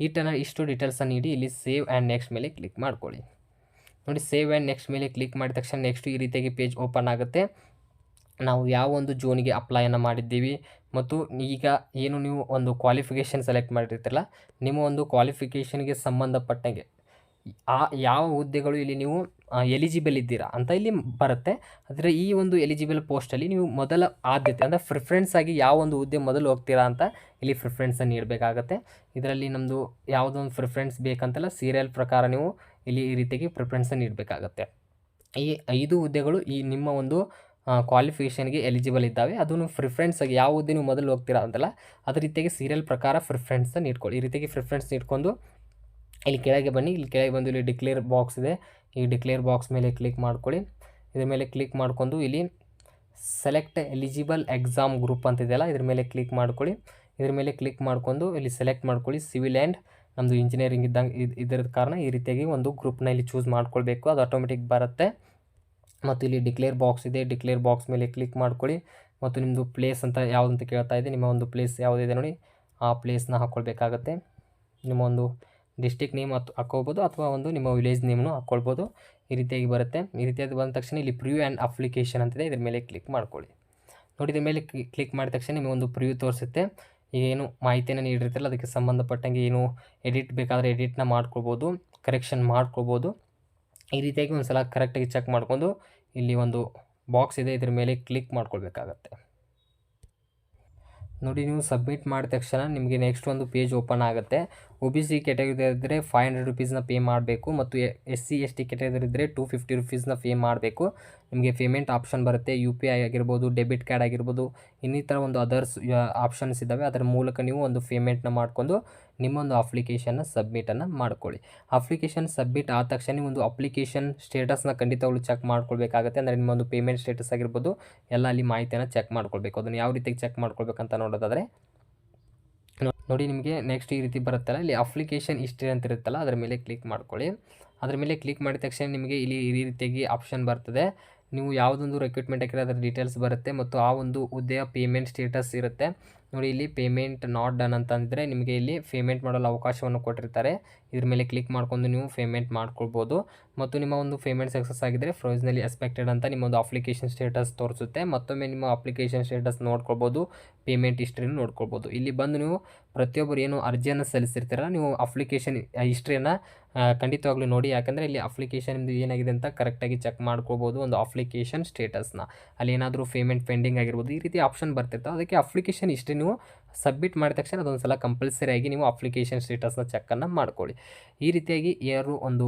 ಇಷ್ಟು ಡೀಟೇಲ್ಸನ್ನು ನೀಡಿ ಇಲ್ಲಿ ಸೇವ್ ಆ್ಯಂಡ್ ನೆಕ್ಸ್ಟ್ ಮೇಲೆ ಕ್ಲಿಕ್ ಮಾಡ್ಕೊಳ್ಳಿ. ನೋಡಿ, ಸೇವ್ ಆ್ಯಂಡ್ ನೆಕ್ಸ್ಟ್ ಮೇಲೆ ಕ್ಲಿಕ್ ಮಾಡಿದ ತಕ್ಷಣ ನೆಕ್ಸ್ಟ್ ಈ ರೀತಿಯಾಗಿ ಪೇಜ್ ಓಪನ್ ಆಗುತ್ತೆ. ನಾವು ಯಾವ ಒಂದು ಜೋನಿಗೆ ಅಪ್ಲೈಯನ್ನು ಮಾಡಿದ್ದೀವಿ ಮತ್ತು ಈಗ ಏನು ನೀವು ಒಂದು ಕ್ವಾಲಿಫಿಕೇಷನ್ ಸೆಲೆಕ್ಟ್ ಮಾಡಿರ್ತೀರಲ್ಲ, ನಿಮ್ಮ ಒಂದು ಕ್ವಾಲಿಫಿಕೇಷನ್ಗೆ ಸಂಬಂಧಪಟ್ಟಂಗೆ ಯಾವ ಹುದ್ದೆಗಳು ಇಲ್ಲಿ ನೀವು ಎಲಿಜಿಬಲ್ ಇದ್ದೀರಾ ಅಂತ ಇಲ್ಲಿ ಬರುತ್ತೆ. ಆದರೆ ಈ ಒಂದು ಎಲಿಜಿಬಲ್ ಪೋಸ್ಟಲ್ಲಿ ನೀವು ಮೊದಲ ಆದ್ಯತೆ ಅಂದರೆ ಪ್ರಿಫರೆನ್ಸ್ ಆಗಿ ಯಾವ ಒಂದು ಹುದ್ದೆ ಮೊದಲು ಹೋಗ್ತೀರಾ ಅಂತ ಇಲ್ಲಿ ಪ್ರಿಫರೆನ್ಸನ್ನು ನೀಡಬೇಕಾಗತ್ತೆ. ಇದರಲ್ಲಿ ನಮ್ಮದು ಯಾವುದೋ ಒಂದು ಪ್ರಿಫರೆನ್ಸ್ ಬೇಕಂತಲ್ಲ, ಸೀರಿಯಲ್ ಪ್ರಕಾರ ನೀವು ಇಲ್ಲಿ ಈ ರೀತಿಯಾಗಿ ಪ್ರಿಫರೆನ್ಸನ್ನು ನೀಡಬೇಕಾಗತ್ತೆ. ಈ 5 ಹುದ್ದೆಗಳು ಈ ನಿಮ್ಮ ಒಂದು ಕ್ವಾಲಿಫಿಕೇಷನ್ಗೆ ಎಲಿಜಿಬಲ್ ಇದ್ದಾವೆ. ಅದನ್ನು ಪ್ರಿಫರೆನ್ಸ್ ಆಗಿ ಯಾವ ಹುದ್ದೆ ನೀವು ಮೊದಲು ಹೋಗ್ತೀರಾ ಅಂತಲ್ಲ, ಅದೇ ರೀತಿಯಾಗಿ ಸೀರಿಯಲ್ ಪ್ರಕಾರ ಪ್ರಿಫರೆನ್ಸನ್ನು ನೀಡ್ಕೊಳ್ಳಿ. ಈ ರೀತಿಯಾಗಿ ಪ್ರಿಫರೆನ್ಸ್ ನೀಡ್ಕೊಂಡು ಇಲ್ಲಿ ಕೆಳಗೆ ಬನ್ನಿ. ಇಲ್ಲಿ ಕೆಳಗೆ ಬಂದು ಇಲ್ಲಿ ಡಿಕ್ಲೇರ್ ಬಾಕ್ಸ್ ಇದೆ. ಈ ಡಿಕ್ಲೇರ್ ಬಾಕ್ಸ್ ಮೇಲೆ ಕ್ಲಿಕ್ ಮಾಡ್ಕೊಳ್ಳಿ. ಇದ್ರ ಮೇಲೆ ಕ್ಲಿಕ್ ಮಾಡ್ಕೊಂಡು ಇಲ್ಲಿ ಸೆಲೆಕ್ಟ್ ಎಲಿಜಿಬಲ್ ಎಕ್ಸಾಮ್ ಗ್ರೂಪ್ ಅಂತಿದೆಯಲ್ಲ, ಇದ್ರ ಮೇಲೆ ಕ್ಲಿಕ್ ಮಾಡ್ಕೊಳ್ಳಿ. ಇದ್ರ ಮೇಲೆ ಕ್ಲಿಕ್ ಮಾಡ್ಕೊಂಡು ಇಲ್ಲಿ ಸೆಲೆಕ್ಟ್ ಮಾಡ್ಕೊಳ್ಳಿ ಸಿವಿಲ್ ಆ್ಯಂಡ್ ನಮ್ಮದು ಇಂಜಿನಿಯರಿಂಗ್ ಇದರ ಕಾರಣ ಈ ರೀತಿಯಾಗಿ ಒಂದು ಗ್ರೂಪ್ನ ಇಲ್ಲಿ ಚೂಸ್ ಮಾಡ್ಕೊಳ್ಬೇಕು. ಅದು ಆಟೋಮೆಟಿಕ್ ಬರುತ್ತೆ. ಮತ್ತು ಇಲ್ಲಿ ಡಿಕ್ಲೇರ್ ಬಾಕ್ಸ್ ಇದೆ. ಡಿಕ್ಲೇರ್ ಬಾಕ್ಸ್ ಮೇಲೆ ಕ್ಲಿಕ್ ಮಾಡ್ಕೊಳ್ಳಿ. ಮತ್ತು ನಿಮ್ಮದು ಪ್ಲೇಸ್ ಅಂತ ಯಾವುದಂತ ಕೇಳ್ತಾ ಇದೆ. ನಿಮ್ಮ ಒಂದು ಪ್ಲೇಸ್ ಯಾವುದಿದೆ ನೋಡಿ, ಆ ಪ್ಲೇಸ್ನ ಹಾಕ್ಕೊಳ್ಬೇಕಾಗತ್ತೆ. ನಿಮ್ಮ ಒಂದು ಡಿಸ್ಟಿಕ್ ನೇಮ್ ಹಾಕ್ಕೊಳ್ಬೋದು ಅಥವಾ ಒಂದು ನಿಮ್ಮ ವಿಲೇಜ್ ನೇಮ್ನು ಹಾಕ್ಕೊಳ್ಬೋದು. ಈ ರೀತಿಯಾಗಿ ಬರುತ್ತೆ. ಈ ರೀತಿಯಾಗಿ ಬಂದ ತಕ್ಷಣ ಇಲ್ಲಿ ಪ್ರಿವ್ಯೂ ಆ್ಯಂಡ್ ಅಪ್ಲಿಕೇಶನ್ ಅಂತಿದೆ, ಇದ್ರ ಮೇಲೆ ಕ್ಲಿಕ್ ಮಾಡ್ಕೊಳ್ಳಿ. ನೋಡಿ, ಇದ್ರ ಮೇಲೆ ಕ್ಲಿಕ್ ಮಾಡಿದ ತಕ್ಷಣ ನಿಮಗೆ ಒಂದು ಪ್ರಿವ್ಯೂ ತೋರಿಸುತ್ತೆ. ಏನು ಮಾಹಿತಿಯನ್ನು ನೀಡಿರ್ತಿಲ್ಲ ಅದಕ್ಕೆ ಸಂಬಂಧಪಟ್ಟಂಗೆ ಏನು ಎಡಿಟ್ ಬೇಕಾದರೆ ಎಡಿಟ್ನ ಮಾಡ್ಕೊಳ್ಬೋದು, ಕರೆಕ್ಷನ್ ಮಾಡ್ಕೊಳ್ಬೋದು. ಈ ರೀತಿಯಾಗಿ ಒಂದು ಸಲ ಕರೆಕ್ಟಾಗಿ ಚೆಕ್ ಮಾಡ್ಕೊಂಡು ಇಲ್ಲಿ ಒಂದು ಬಾಕ್ಸ್ ಇದೆ, ಇದ್ರ ಮೇಲೆ ಕ್ಲಿಕ್ ಮಾಡ್ಕೊಳ್ಬೇಕಾಗತ್ತೆ. ನೋಡಿ, ನೀವು ಸಬ್ಮಿಟ್ ಮಾಡಿದ ತಕ್ಷಣ ನಿಮಗೆ ನೆಕ್ಸ್ಟ್ ಒಂದು ಪೇಜ್ ಓಪನ್ ಆಗುತ್ತೆ. OBC ಕ್ಯಾಟಗರಿ ಇದ್ದರೆ 500 ರೂಪೀಸ್ನ ಪೇ ಮಾಡಬೇಕು ಮತ್ತು SC ST ಕ್ಯಾಟಗರಿ ಇದ್ದರೆ 250 ರೂಪೀಸ್ನ ಪೇ ಮಾಡಬೇಕು. ನಿಮಗೆ ಪೇಮೆಂಟ್ ಆಪ್ಷನ್ ಬರುತ್ತೆ. UPI ಆಗಿರ್ಬೋದು, ಡೆಬಿಟ್ ಕಾರ್ಡ್ ಆಗಿರ್ಬೋದು, ಇನ್ನಿತರ ಒಂದು ಅದರ್ಸ್ ಆಪ್ಷನ್ಸ್ ಇದ್ದಾವೆ. ಅದರ ಮೂಲಕ ನೀವು ಒಂದು ಪೇಮೆಂಟ್ನ ಮಾಡಿಕೊಂಡು ನಿಮ್ಮೊಂದು ಅಪ್ಲಿಕೇಶನ್ನ ಸಬ್ಮಿಟನ್ನು ಮಾಡ್ಕೊಳ್ಳಿ. ಅಪ್ಲಿಕೇಶನ್ ಸಬ್ಮಿಟ್ ಆದ ತಕ್ಷಣ ನೀವೊಂದು ಅಪ್ಲಿಕೇಶನ್ ಸ್ಟೇಟಸ್ನ ಖಂಡಿತವಾಗ್ಲೂ ಚೆಕ್ ಮಾಡ್ಕೊಳ್ಬೇಕಾಗುತ್ತೆ. ಅಂದರೆ ನಿಮ್ಮೊಂದು ಪೇಮೆಂಟ್ ಸ್ಟೇಟಸ್ ಆಗಿರ್ಬೋದು ಎಲ್ಲ ಅಲ್ಲಿ ಮಾಹಿತಿಯನ್ನು ಚೆಕ್ ಮಾಡ್ಕೊಳ್ಬೇಕು. ಅದನ್ನು ಯಾವ ರೀತಿಯಾಗಿ ಚೆಕ್ ಮಾಡ್ಕೊಳ್ಬೇಕಂತ ನೋಡೋದಾದರೆ ನೋಡಿ, ನಿಮಗೆ ನೆಕ್ಸ್ಟ್ ಈ ರೀತಿ ಬರುತ್ತಲ್ಲ, ಇಲ್ಲಿ ಅಪ್ಲಿಕೇಶನ್ ಹಿಸ್ಟ್ರಿ ಅಂತ ಇರುತ್ತಲ್ಲ, ಅದರ ಮೇಲೆ ಕ್ಲಿಕ್ ಮಾಡ್ಕೊಳ್ಳಿ. ಅದರ ಮೇಲೆ ಕ್ಲಿಕ್ ಮಾಡಿದ ತಕ್ಷಣ ನಿಮಗೆ ಇಲ್ಲಿ ಈ ರೀತಿಯಾಗಿ ಆಪ್ಷನ್ ಬರ್ತದೆ. ನೀವು ಯಾವುದೊಂದು ರಿಕ್ರೂಟ್ಮೆಂಟ್ ಹಾಕಿದ್ರೆ ಅದರ ಡೀಟೇಲ್ಸ್ ಬರುತ್ತೆ ಮತ್ತು ಆ ಒಂದು ಹುದ್ದೆಯ ಪೇಮೆಂಟ್ ಸ್ಟೇಟಸ್ ಇರುತ್ತೆ. ನೋಡಿ, ಇಲ್ಲಿ ಪೇಮೆಂಟ್ ನಾಟ್ ಡನ್ ಅಂತಂದರೆ ನಿಮಗೆ ಇಲ್ಲಿ ಪೇಮೆಂಟ್ ಮಾಡಲು ಅವಕಾಶವನ್ನು ಕೊಟ್ಟಿರ್ತಾರೆ. ಇದ್ರ ಮೇಲೆ ಕ್ಲಿಕ್ ಮಾಡ್ಕೊಂಡು ನೀವು ಪೇಮೆಂಟ್ ಮಾಡ್ಕೊಳ್ಬೋದು. ಮತ್ತು ನಿಮ್ಮ ಒಂದು ಪೇಮೆಂಟ್ ಸಕ್ಸಸ್ ಆಗಿದ್ದರೆ ಪ್ರೊವಿಷನಲಿ ಎಕ್ಸ್ಪೆಕ್ಟೆಡ್ ಅಂತ ನಿಮ್ಮೊಂದು ಅಪ್ಲಿಕೇಶನ್ ಸ್ಟೇಟಸ್ ತೋರಿಸುತ್ತೆ. ಮತ್ತೊಮ್ಮೆ ನಿಮ್ಮ ಅಪ್ಲಿಕೇಶನ್ ಸ್ಟೇಟಸ್ ನೋಡ್ಕೊಳ್ಬೋದು, ಪೇಮೆಂಟ್ ಹಿಸ್ಟ್ರಿನ ನೋಡ್ಕೊಳ್ಬೋದು. ಇಲ್ಲಿ ಬಂದು ನೀವು ಪ್ರತಿಯೊಬ್ಬರು ಏನು ಅರ್ಜಿಯನ್ನು ಸಲ್ಲಿಸಿರ್ತೀರಲ್ಲ, ನೀವು ಅಪ್ಲಿಕೇಶನ್ ಹಿಸ್ಟ್ರಿಯನ್ನು ಖಂಡಿತವಾಗ್ಲೂ ನೋಡಿ. ಯಾಕಂದರೆ ಇಲ್ಲಿ ಅಪ್ಲಿಕೇಶನ್ ಏನಾಗಿದೆ ಅಂತ ಕರೆಕ್ಟಾಗಿ ಚೆಕ್ ಮಾಡ್ಕೋಬೋದು. ಒಂದು ಅಪ್ಲಿಕೇಶನ್ ಸ್ಟೇಟಸ್ನ ಅಲ್ಲಿ ಏನಾದರೂ ಪೇಮೆಂಟ್ ಪೆಂಡಿಂಗ್ ಆಗಿರ್ಬೋದು, ಈ ರೀತಿ ಆಪ್ಷನ್ ಬರ್ತಿರ್ತಾವೆ. ಅದಕ್ಕೆ ಅಪ್ಲಿಕೇಶನ್ ಹಿಸ್ಟ್ರಿ ನೀವು ಸಬ್ಮಿಟ್ ಮಾಡಿದ ತಕ್ಷಣ ಅದೊಂದು ಸಲ ಕಂಪಲ್ಸರಿಯಾಗಿ ನೀವು ಅಪ್ಲಿಕೇಶನ್ ಸ್ಟೇಟಸ್ನ ಚೆಕ್ಕನ್ನು ಮಾಡ್ಕೊಳ್ಳಿ. ಈ ರೀತಿಯಾಗಿ ಯಾರು ಒಂದು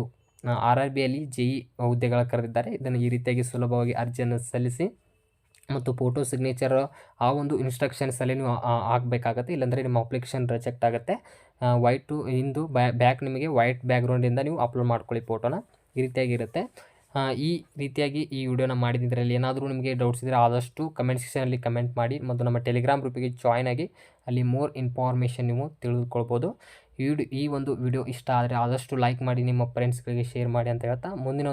RRBಯಲ್ಲಿ JE ಹುದ್ದೆಗಳ ಕರೆದಿದ್ದಾರೆ. ಇದನ್ನು ಈ ರೀತಿಯಾಗಿ ಸುಲಭವಾಗಿ ಅರ್ಜಿಯನ್ನು ಸಲ್ಲಿಸಿ ಮತ್ತು ಫೋಟೋ ಸಿಗ್ನೇಚರ್ ಆ ಒಂದು ಇನ್ಸ್ಟ್ರಕ್ಷನ್ಸಲ್ಲಿ ನೀವು ಹಾಕಬೇಕಾಗತ್ತೆ. ಇಲ್ಲಾಂದರೆ ನಿಮ್ಮ ಅಪ್ಲಿಕೇಶನ್ ರಿಜೆಕ್ಟ್ ಆಗುತ್ತೆ. ವೈಟು ಹಿಂದು ಬ್ಯಾಕ್ ನಿಮಗೆ ವೈಟ್ ಬ್ಯಾಕ್ಗ್ರೌಂಡಿಂದ ನೀವು ಅಪ್ಲೋಡ್ ಮಾಡ್ಕೊಳ್ಳಿ ಫೋಟೋನ. ಈ ರೀತಿಯಾಗಿರುತ್ತೆ. ಈ ರೀತಿಯಾಗಿ ಈ ವಿಡಿಯೋನ ಮಾಡಿದ್ದರಲ್ಲಿ ಏನಾದರೂ ನಿಮಗೆ ಡೌಟ್ಸ್ ಇದ್ದರೆ ಆದಷ್ಟು ಕಮೆಂಟ್ ಸೆಕ್ಷನಲ್ಲಿ ಕಮೆಂಟ್ ಮಾಡಿ ಮತ್ತು ನಮ್ಮ ಟೆಲಿಗ್ರಾಮ್ ಗ್ರೂಪಿಗೆ ಜಾಯ್ನ್ ಆಗಿ ಅಲ್ಲಿ ಮೋರ್ ಇನ್ಫಾರ್ಮೇಷನ್ ನೀವು ತಿಳಿದುಕೊಳ್ಬೋದು. ಈ ಒಂದು ವಿಡಿಯೋ ಇಷ್ಟ ಆದರೆ ಆದಷ್ಟು ಲೈಕ್ ಮಾಡಿ, ನಿಮ್ಮ ಫ್ರೆಂಡ್ಸ್ಗಳಿಗೆ ಶೇರ್ ಮಾಡಿ ಅಂತ ಹೇಳ್ತಾ ಮುಂದಿನ